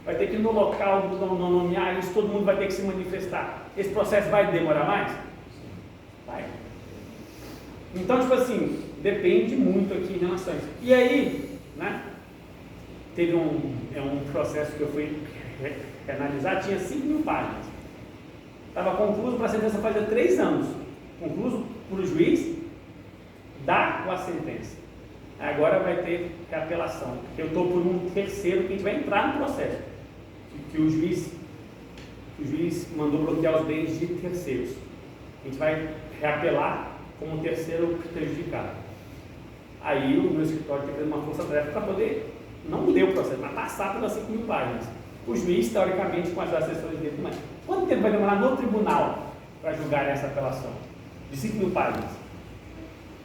Vai ter que ir no local nomear isso, todo mundo vai ter que se manifestar. Esse processo vai demorar mais? Vai. Então, tipo assim, depende muito aqui em relação a isso. E aí, né, teve um processo que eu fui analisar, tinha 5.000 páginas. Estava concluso para a sentença fazia 3 anos. Concluso por o juiz dar a sentença. Agora vai ter apelação. Eu estou por um terceiro que a gente vai entrar no processo. Que o juiz mandou bloquear os bens de terceiros. A gente vai reapelar como terceiro prejudicado. Aí o meu escritório tem que fazer uma força-tarefa para poder, não ler o processo, mas passar pelas 5.000 páginas. O juiz, teoricamente, com as assessores dele, mas quanto tempo vai demorar no tribunal para julgar essa apelação? De 5.000 páginas.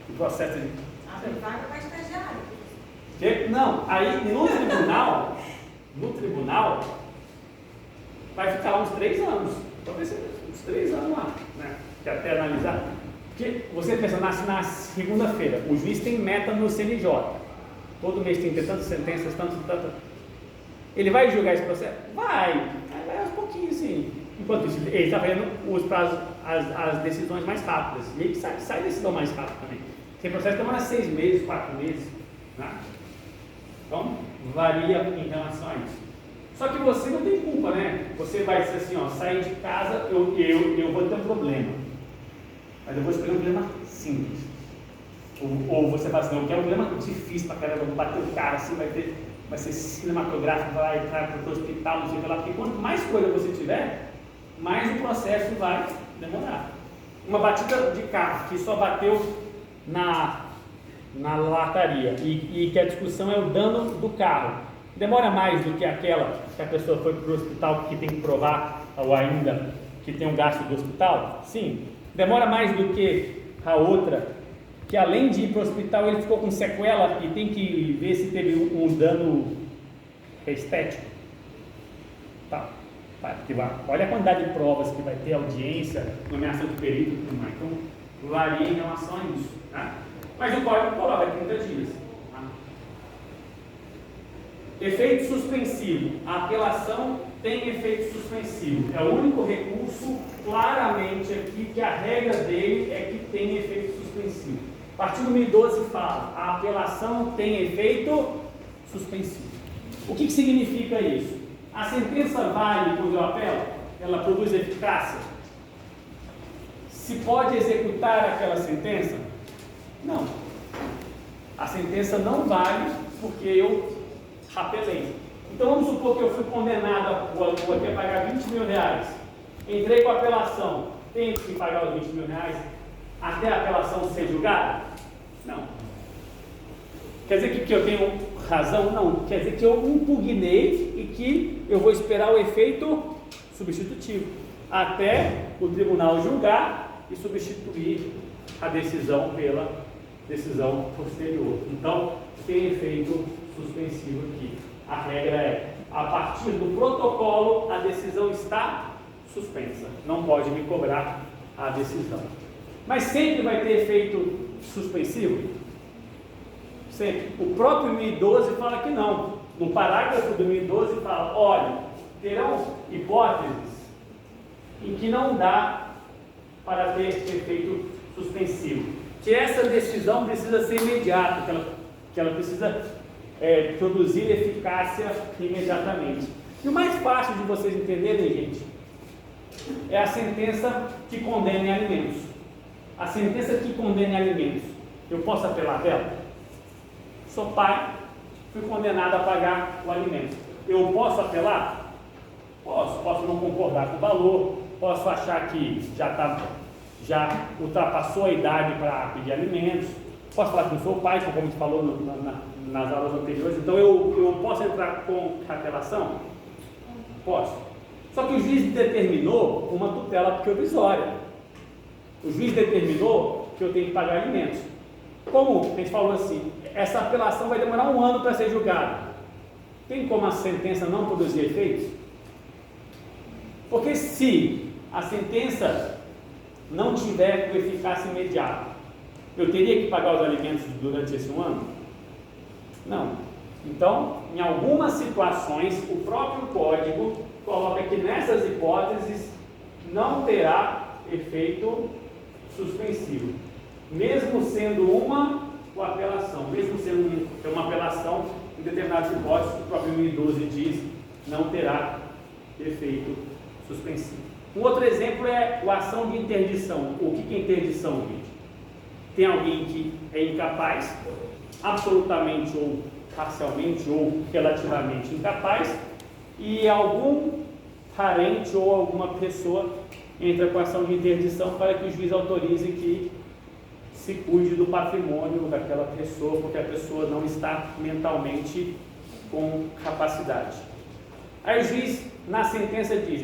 O processo de... Abre vaga para estagiário. Não, aí no tribunal, vai ficar lá uns 3 anos. Talvez uns 3 anos lá, né? Que até analisar. Porque você pensa, nasce na segunda-feira, o juiz tem meta no CNJ. Todo mês tem que ter tantas sentenças, tantas. Ele vai julgar esse processo? Vai aos pouquinhos, sim. Enquanto isso, ele está fazendo os prazos, as decisões mais rápidas. E aí sai decisão mais rápida também. Tem processo que demora 6 meses, 4 meses. Né? Então, varia em relação a isso. Só que você não tem culpa, né? Você vai ser assim, sair de casa, eu vou ter um problema. Mas eu vou escolher um problema simples. Ou você fala assim, eu quero um problema difícil pra caramba, eu vou bater o cara assim, vai ser cinematográfico, vai entrar para o hospital, não sei o que lá, porque quanto mais coisa você tiver, mais o processo vai demorar. Uma batida de carro que só bateu na lataria e que a discussão é o dano do carro, demora mais do que aquela que a pessoa foi para o hospital que tem que provar, ou ainda que tem um gasto do hospital? Sim. Demora mais do que a outra que, além de ir para o hospital, ele ficou com sequela e tem que ver se teve um dano estético. Tá. Porque olha a quantidade de provas que vai ter, audiência, nomeação de perito e tudo mais. Então, varia em relação a isso. Tá? Mas o código coloca 30 dias. Tá? Efeito suspensivo. A apelação tem efeito suspensivo. É o único recurso, claramente aqui, que a regra dele é que tem efeito suspensivo. Artigo 1012 fala, a apelação tem efeito suspensivo. O que significa isso? A sentença vale quando eu apelo? Ela produz eficácia? Se pode executar aquela sentença? Não. A sentença não vale porque eu apelei. Então vamos supor que eu fui condenado a pagar 20 mil reais. Entrei com a apelação. Tenho que pagar os 20 mil reais até a apelação ser julgada? Não. Quer dizer que eu tenho razão? Não. Quer dizer que eu impugnei e que eu vou esperar o efeito substitutivo até o tribunal julgar e substituir a decisão pela decisão posterior. Então, tem efeito suspensivo aqui. A regra é, a partir do protocolo, a decisão está suspensa. Não pode me cobrar a decisão. Mas sempre vai ter efeito suspensivo? O próprio 1012 fala que não. No parágrafo do 1012 fala, olha, terão hipóteses em que não dá para ter efeito suspensivo. Que essa decisão precisa ser imediata, que ela precisa produzir eficácia imediatamente. E o mais fácil de vocês entenderem, gente, é a sentença que condena em alimentos. A sentença que condena em alimentos. Eu posso apelar dela? Sou pai, fui condenado a pagar o alimento. Eu posso apelar? Posso não concordar com o valor, posso achar que já ultrapassou a idade para pedir alimentos, posso falar que não sou pai, como a gente falou nas aulas anteriores, então eu posso entrar com apelação? Posso. Só que o juiz determinou uma tutela provisória. O juiz determinou que eu tenho que pagar alimentos. Como a gente falou assim, essa apelação vai demorar 1 ano para ser julgada. Tem como a sentença não produzir efeitos? Porque se a sentença não tiver com eficácia imediata, eu teria que pagar os alimentos durante esse 1 ano? Não. Então, em algumas situações, o próprio código coloca que nessas hipóteses não terá efeito suspensivo, mesmo sendo uma apelação, mesmo sendo uma apelação em determinadas hipóteses, o próprio 1012 diz não terá efeito suspensivo. Um outro exemplo é a ação de interdição. O que é interdição, gente? Tem alguém que é incapaz, absolutamente ou parcialmente ou relativamente incapaz, e algum parente ou alguma pessoa entra com a ação de interdição para que o juiz autorize que se cuide do patrimônio daquela pessoa, porque a pessoa não está mentalmente com capacidade. Aí o juiz, na sentença, diz: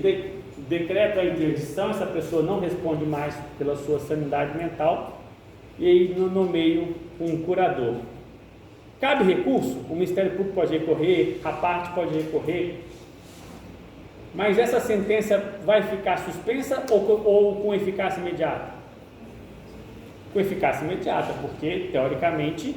decreta a interdição, essa pessoa não responde mais pela sua sanidade mental, e aí nomeia um curador. Cabe recurso? O Ministério Público pode recorrer, a parte pode recorrer, mas essa sentença vai ficar suspensa ou com eficácia imediata? Com eficácia imediata, porque teoricamente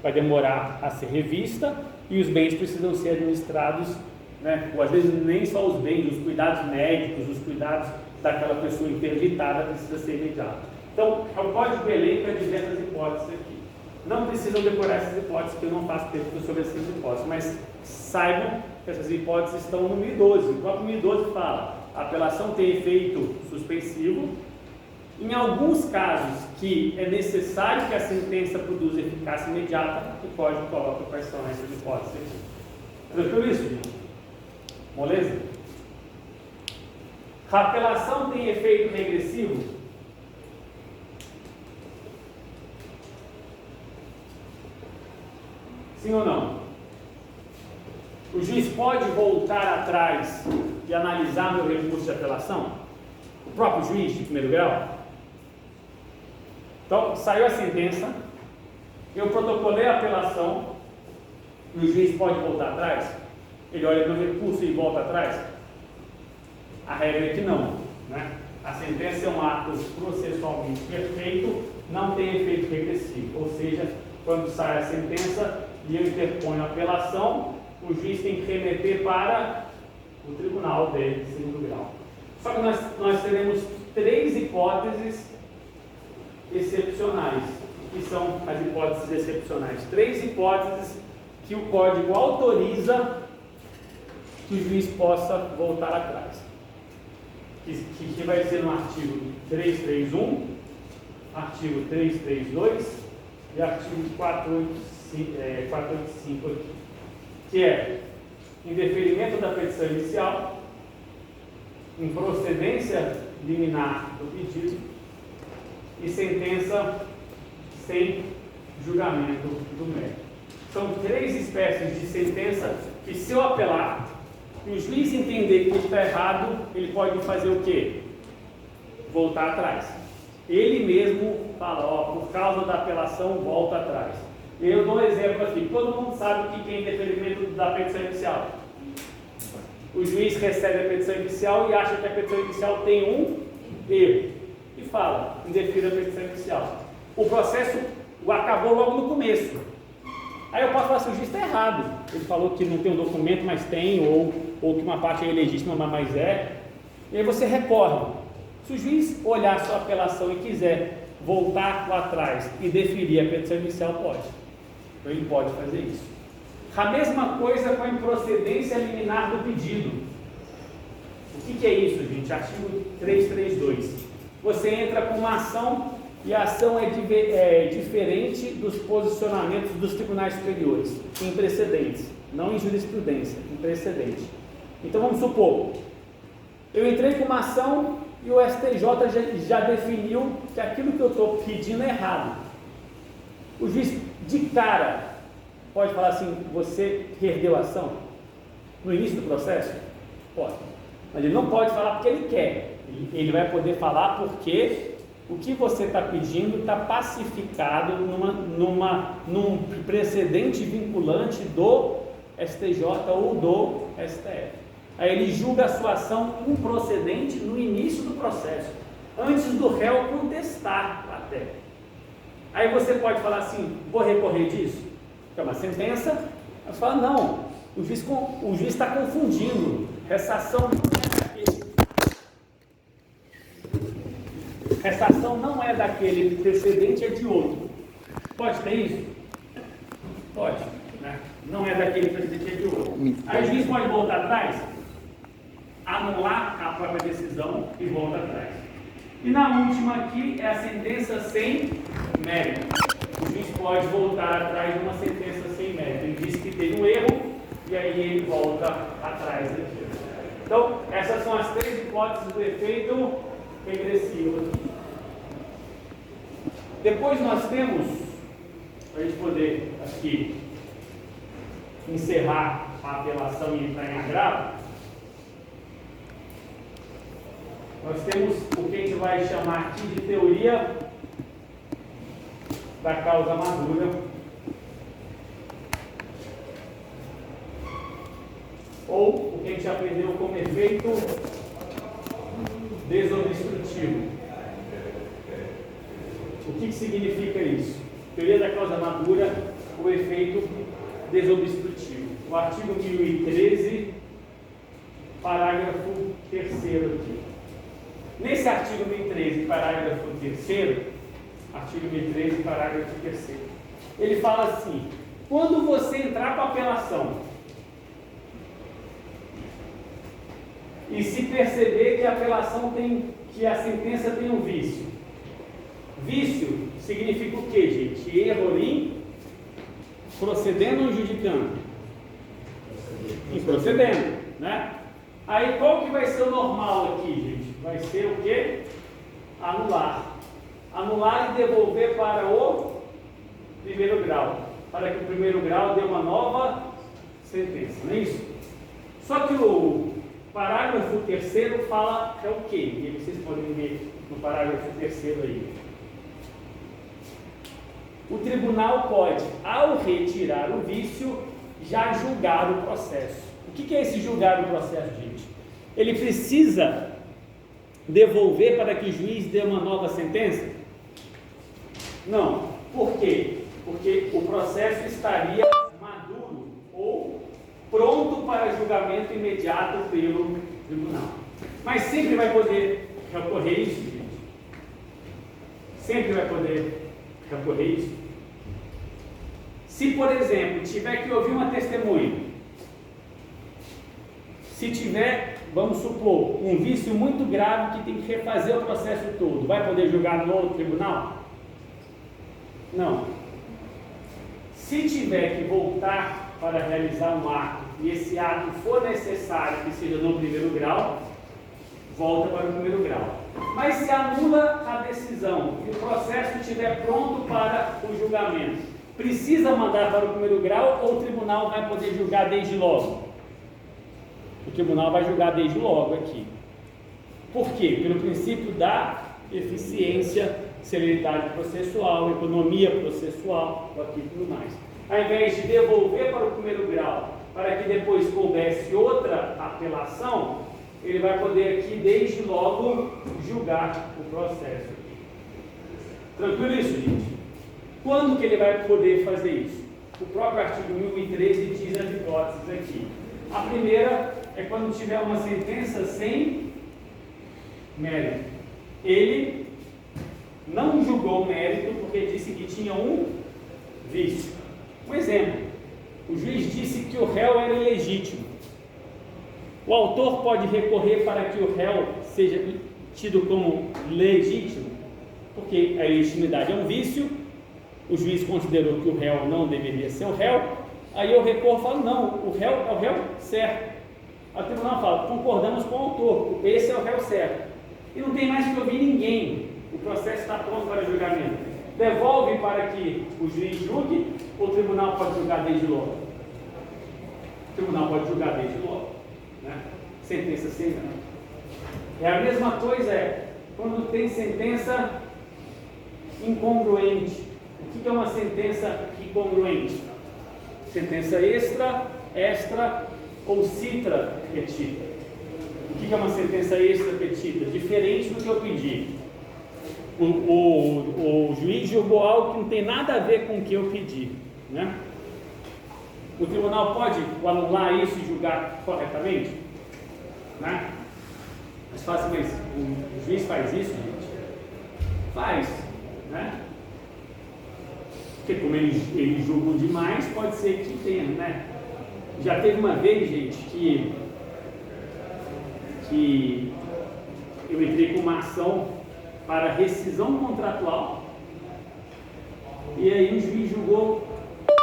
vai demorar a ser revista e os bens precisam ser administrados, né? Ou às vezes nem só os bens, os cuidados médicos, os cuidados daquela pessoa interditada precisa ser imediato. Então, o Código elenca diversas hipóteses aqui. Não precisam decorar essas hipóteses, que eu não faço tempo sobre essas hipóteses, mas saibam que essas hipóteses estão no 1012. O próprio 1012 fala: a apelação tem efeito suspensivo. Em alguns casos que é necessário que a sentença produza eficácia imediata, o Código coloca quais são essas hipóteses aqui. Tranquilo isso, gente? Moleza? A apelação tem efeito regressivo? Sim ou não? O juiz pode voltar atrás e analisar meu recurso de apelação? O próprio juiz de primeiro grau? Então, saiu a sentença, eu protocolei a apelação, e o juiz pode voltar atrás? Ele olha meu recurso e volta atrás? A regra é que não, né? A sentença é um ato processualmente perfeito, não tem efeito regressivo, ou seja, quando sai a sentença e eu interponho a apelação, o juiz tem que remeter para o tribunal de segundo grau. Só que nós teremos 3 hipóteses excepcionais. O que são as hipóteses excepcionais? 3 hipóteses que o Código autoriza que o juiz possa voltar atrás. Que vai ser no artigo 331, artigo 332 e artigo 485 aqui, que é indeferimento da petição inicial, improcedência liminar do pedido e sentença sem julgamento do mérito. São 3 espécies de sentença que, se eu apelar e o juiz entender que está errado, ele pode fazer o quê? Voltar atrás. Ele mesmo fala: ó, por causa da apelação, volta atrás. E eu dou um exemplo aqui. Todo mundo sabe o que é indeferimento da petição inicial. O juiz recebe a petição inicial e acha que a petição inicial tem um erro e fala: indefira a petição inicial. O processo acabou logo no começo. Aí eu posso falar assim, o juiz está errado. Ele falou que não tem um documento, mas tem, ou que uma parte é ilegítima, mas é. E aí você recorre. Se o juiz olhar a sua apelação e quiser voltar lá atrás e deferir a petição inicial, pode. Então ele pode fazer isso. A mesma coisa com a improcedência liminar do pedido. O que é isso, gente? Artigo 332. Você entra com uma ação e a ação é diferente dos posicionamentos dos tribunais superiores, em precedentes, não em jurisprudência, em precedente. Então vamos supor, eu entrei com uma ação e o STJ já definiu que aquilo que eu estou pedindo é errado. O juiz de cara pode falar assim, você perdeu a ação no início do processo? Pode. Mas ele não pode falar porque ele quer. Ele vai poder falar porque o que você está pedindo está pacificado num precedente vinculante do STJ ou do STF. Aí ele julga a sua ação improcedente no início do processo, antes do réu contestar até. Aí você pode falar assim, vou recorrer disso? É uma sentença, mas fala, não, o juiz está confundindo, essa ação não é daquele precedente, é de outro. Pode ter isso? Pode, né? Não é daquele precedente, é de outro. Aí o juiz pode voltar atrás, anular a própria decisão e volta atrás. E na última aqui é a sentença sem mérito. O juiz pode voltar atrás de uma sentença sem mérito. Ele diz que teve um erro e aí ele volta atrás daquilo. Então, essas são as três hipóteses do efeito regressivo. Depois nós temos, para a gente poder aqui encerrar a apelação e entrar em agravo, nós temos o que a gente vai chamar aqui de teoria da causa madura, ou o que a gente aprendeu como efeito desobstrutivo. O que significa isso? Teoria da causa madura, o efeito desobstrutivo. O artigo 1013, parágrafo 3º aqui. Nesse artigo 1013, parágrafo 3º, artigo 1013, parágrafo 3º, ele fala assim, quando você entrar com a apelação e se perceber que a apelação que a sentença tem um vício. Vício significa o que, gente? Erro em procedendo ou judicando? Em procedendo, né? Aí qual que vai ser o normal aqui, gente? Vai ser o que? Anular. Anular e devolver para o primeiro grau, para que o primeiro grau dê uma nova sentença, não é isso? Só que o parágrafo 3º fala é o quê? E vocês podem ver no parágrafo 3º aí. O tribunal pode, ao retirar o vício, já julgar o processo. O que é esse julgar o processo, gente? Ele precisa devolver para que o juiz dê uma nova sentença? Não. Por quê? Porque o processo estaria maduro ou pronto para julgamento imediato pelo tribunal. Mas sempre vai poder recorrer isso, gente? Sempre vai poder recorrer isso? Se, por exemplo, tiver que ouvir uma testemunha, se tiver, vamos supor, um vício muito grave que tem que refazer o processo todo, vai poder julgar no tribunal? Não. Se tiver que voltar para realizar um ato e esse ato for necessário que seja no primeiro grau, volta para o primeiro grau. Mas se anula a decisão e o processo estiver pronto para o julgamento, precisa mandar para o primeiro grau ou o tribunal vai poder julgar desde logo? O tribunal vai julgar desde logo aqui. Por quê? Pelo princípio da eficiência, celeridade processual, economia processual, aqui e tudo mais. Ao invés de devolver para o primeiro grau, para que depois coubesse outra apelação, ele vai poder aqui desde logo julgar o processo. Tranquilo isso, gente? Quando que ele vai poder fazer isso? O próprio artigo 1013 diz as hipóteses aqui. A primeira é quando tiver uma sentença sem mérito. Ele não julgou o mérito porque disse que tinha um vício. Um exemplo: o juiz disse que o réu era ilegítimo. O autor pode recorrer para que o réu seja tido como legítimo, porque a ilegitimidade é um vício. O juiz considerou que o réu não deveria ser o réu. Aí eu recorro e falo: não, o réu é o réu certo. O tribunal fala: concordamos com o autor, esse é o réu certo. E não tem mais que ouvir ninguém. O processo está pronto para julgamento. Devolve para que o juiz julgue, ou o tribunal pode julgar desde logo? O tribunal pode julgar desde logo, né? Sentença sem mérito. É a mesma coisa quando tem sentença incongruente. O que é uma sentença incongruente? Sentença extra ou citra petita. O que é uma sentença extra petita? Diferente do que eu pedi. O juiz julgou algo que não tem nada a ver com o que eu pedi, né? O tribunal pode anular isso e julgar corretamente, né? Mas fácil, mas o juiz faz isso, gente? Faz, né? Porque como eles julgam demais, pode ser que tenha, né? Já teve uma vez, gente, que eu entrei com uma ação para rescisão contratual e aí o juiz julgou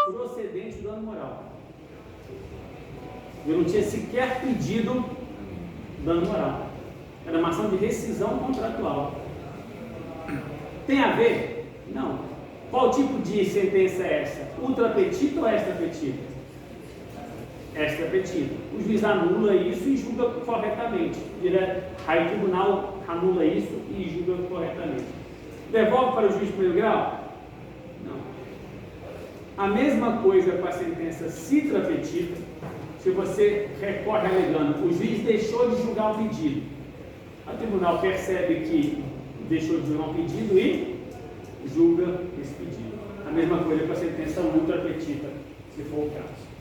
procedente o dano moral. Eu não tinha sequer pedido dano moral. Era uma ação de rescisão contratual. Tem a ver? Não. Qual tipo de sentença é essa? Ultra petita ou extra petita? Extra petita. O juiz anula isso e julga corretamente. Aí o tribunal anula isso e julga corretamente. Devolve para o juiz de primeiro grau? Não. A mesma coisa com a sentença citra petita. Se você recorre alegando, o juiz deixou de julgar um pedido. O tribunal percebe que deixou de julgar um pedido e julga esse pedido. A mesma coisa com a sentença ultra petita, se for o caso.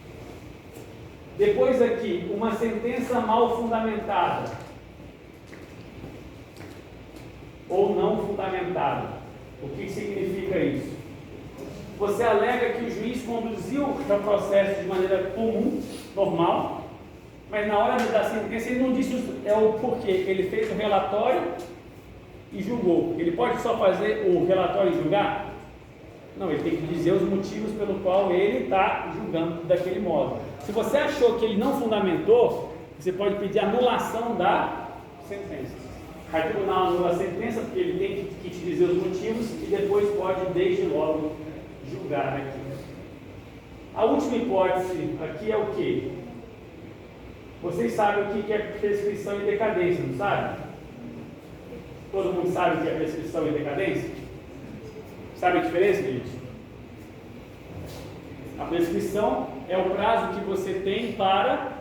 Depois aqui, uma sentença mal fundamentada ou não fundamentada. O que significa isso? Você alega que o juiz conduziu o processo de maneira comum, normal, mas na hora de dar sentença ele não disse o porquê. Ele fez o relatório e julgou. Ele pode só fazer o relatório e julgar? Não, ele tem que dizer os motivos pelo qual ele está julgando daquele modo. Se você achou que ele não fundamentou, você pode pedir anulação da sentença. Aí o tribunal anula a sentença, porque ele tem que te dizer os motivos e depois pode, desde logo, julgar aquilo. A última hipótese aqui é o quê? Vocês sabem o que é prescrição e decadência, não sabe? Todo mundo sabe o que é prescrição e decadência? Sabe a diferença, gente? A prescrição é o prazo que você tem para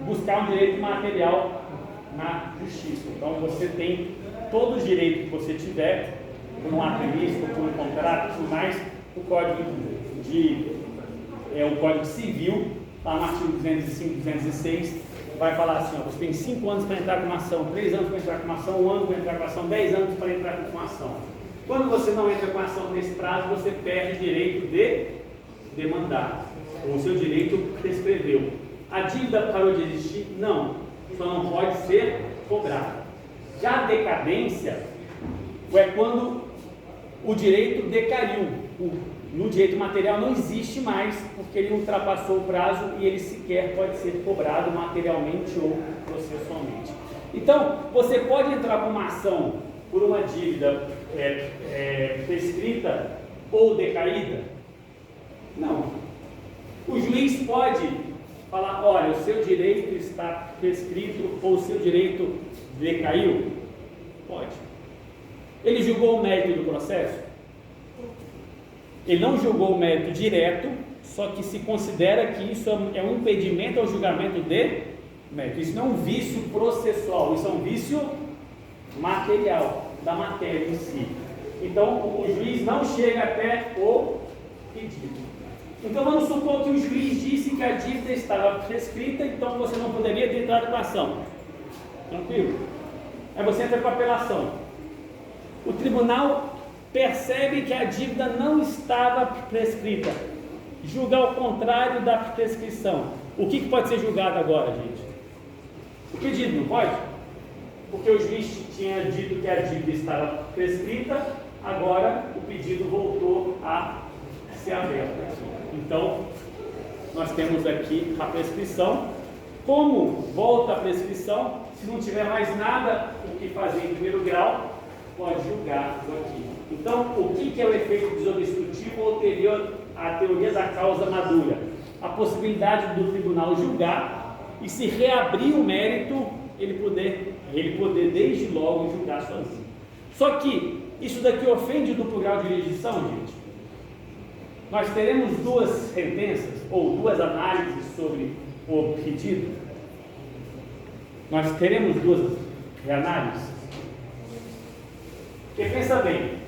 buscar um direito material na justiça. Então você tem todo o direito que você tiver, por um ato ilícito, por um contrato, por mais o Código o Código Civil, lá no artigo 205, 206, vai falar assim: ó, você tem 5 anos para entrar com uma ação, 3 anos para entrar com uma ação, 1 ano para entrar com uma ação, 10 anos para entrar com uma ação. Quando você não entra com a ação nesse prazo, você perde o direito de demandar, ou o seu direito prescreveu. A dívida parou de existir? Não, só não pode ser cobrada. Já a decadência é quando o direito decaiu, no direito material não existe mais, porque ele ultrapassou o prazo e ele sequer pode ser cobrado materialmente ou processualmente. Então, você pode entrar com uma ação por uma dívida prescrita ou decaída? Não. O juiz pode falar: olha, o seu direito está prescrito ou o seu direito decaiu? Pode. Ele julgou o mérito do processo? Ele não julgou o mérito direto, só que se considera que isso é um impedimento ao julgamento de mérito. Isso não é um vício processual, isso é um vício material, da matéria em si. Então, o juiz não chega até o pedido. Então vamos supor que o juiz disse que a dívida estava prescrita, então você não poderia ter entrado com a ação. Tranquilo? Aí você entra com a apelação. O tribunal percebe que a dívida não estava prescrita, julga ao contrário da prescrição. O que pode ser julgado agora, gente? O pedido, não pode? Porque o juiz tinha dito que a dívida estava prescrita, agora o pedido voltou a ser aberto. Então, nós temos aqui a prescrição. Como volta a prescrição, se não tiver mais nada o que fazer em primeiro grau, pode julgar isso aqui. Então, o que é o efeito desobstrutivo ou a teoria da causa madura? A possibilidade do tribunal julgar e, se reabrir o mérito, ele poder desde logo julgar sozinho. Só que isso daqui ofende o duplo grau de jurisdição, gente. Nós teremos duas sentenças ou duas análises sobre o pedido. Nós teremos duas análises. Porque pensa bem,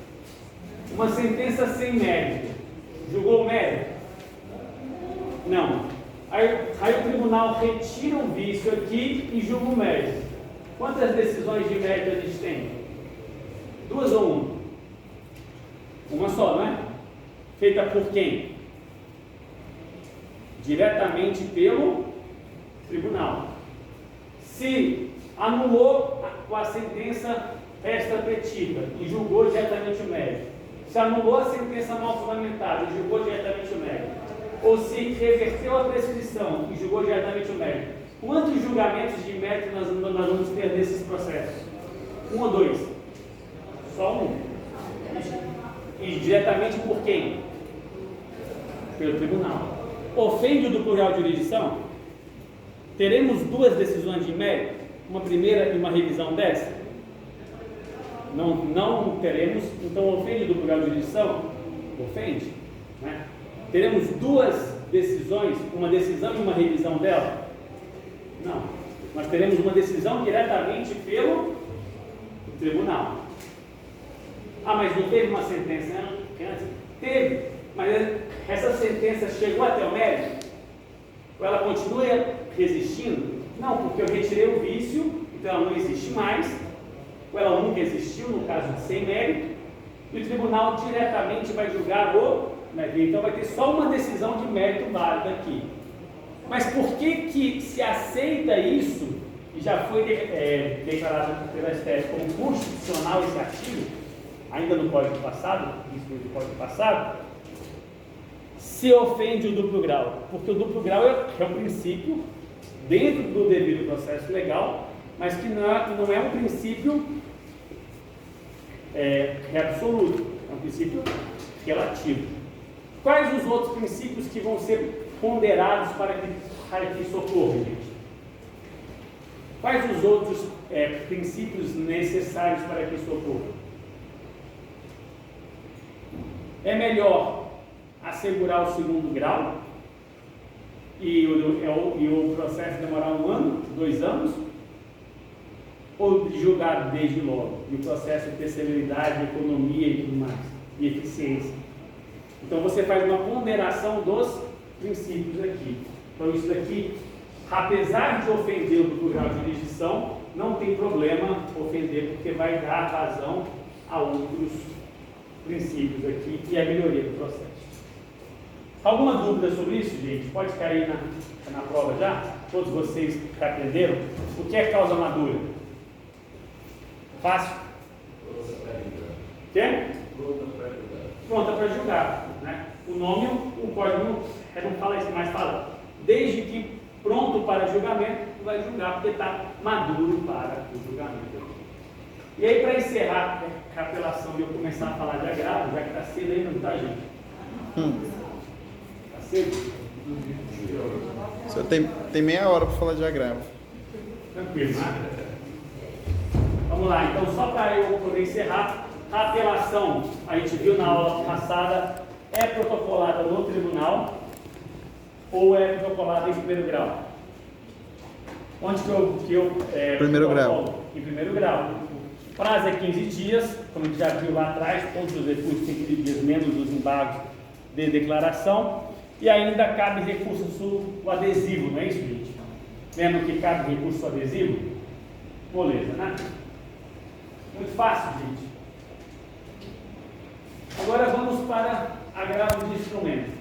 uma sentença sem mérito, julgou o mérito? Não. Aí o tribunal retira um vício aqui e julga o mérito. Quantas decisões de mérito a gente tem? Duas ou uma? Uma só, não é? Feita por quem? Diretamente pelo tribunal. Se anulou com a sentença extra petita e julgou diretamente o mérito, se anulou a sentença mal fundamentada e julgou diretamente o mérito, ou se reverteu a prescrição e julgou diretamente o mérito, quantos julgamentos de mérito nós vamos ter nesses processos? Um ou dois? Só um. E diretamente por quem? Pelo tribunal. Ofende o duplo grau de jurisdição? Teremos duas decisões de mérito, uma primeira e uma revisão dessa? Não teremos, então ofende o duplo grau de jurisdição? Ofende, né? Teremos duas decisões, uma decisão e uma revisão dela? Não. Nós teremos uma decisão diretamente pelo tribunal. Ah, mas não teve uma sentença antes? Teve, mas essa sentença chegou até o mérito? Ou ela continua resistindo? Não, porque eu retirei o vício, então ela não existe mais, ou ela nunca existiu, no caso de sem mérito, e o tribunal diretamente vai julgar o mérito. Então vai ter só uma decisão de mérito válida aqui. Mas por que se aceita isso, e já foi declarado pela STF como constitucional esse artigo, ainda no Código Passado, isso do Código Passado, se ofende o duplo grau? Porque o duplo grau é um princípio dentro do devido processo legal, mas que não é um princípio absoluto, é um princípio relativo. Quais os outros princípios que vão ser ponderados para que isso ocorra, gente? Quais os outros princípios necessários para que isso ocorra? É melhor assegurar o segundo grau e o processo demorar 1 ano, 2 anos, ou julgar desde logo e o processo ter celeridade, economia e tudo mais, e eficiência. Então você faz uma ponderação dos princípios aqui. Então isso daqui, apesar de ofender o duplo grau de jurisdição, não tem problema ofender, porque vai dar razão a outros princípios aqui e a melhoria do processo. Alguma dúvida sobre isso, gente? Pode cair na prova já? Todos vocês que aprenderam? O que é causa madura? Fácil? Quê? Pronta para julgar, né? O nome, o código não fala isso, mas fala desde que pronto para julgamento, vai julgar porque está maduro para o julgamento. E aí, para encerrar a apelação e eu começar a falar de agravo, já que está cedo ainda, não está, gente? Está cedo? Só tem meia hora para falar de agravo. Tranquilo, né? Vamos lá, então, só para eu poder encerrar, a apelação, a gente viu na aula passada, é protocolada no tribunal ou é protocolada em primeiro grau? Onde que eu primeiro grau. Em primeiro grau. O prazo é 15 dias, como a gente já viu lá atrás, todos os recursos têm 15 dias, menos os embargos de declaração. E ainda cabe recurso o adesivo, não é isso, gente? Lembra que cabe recurso adesivo? Moleza, né? Muito fácil, gente. Agora vamos para agravo de instrumento.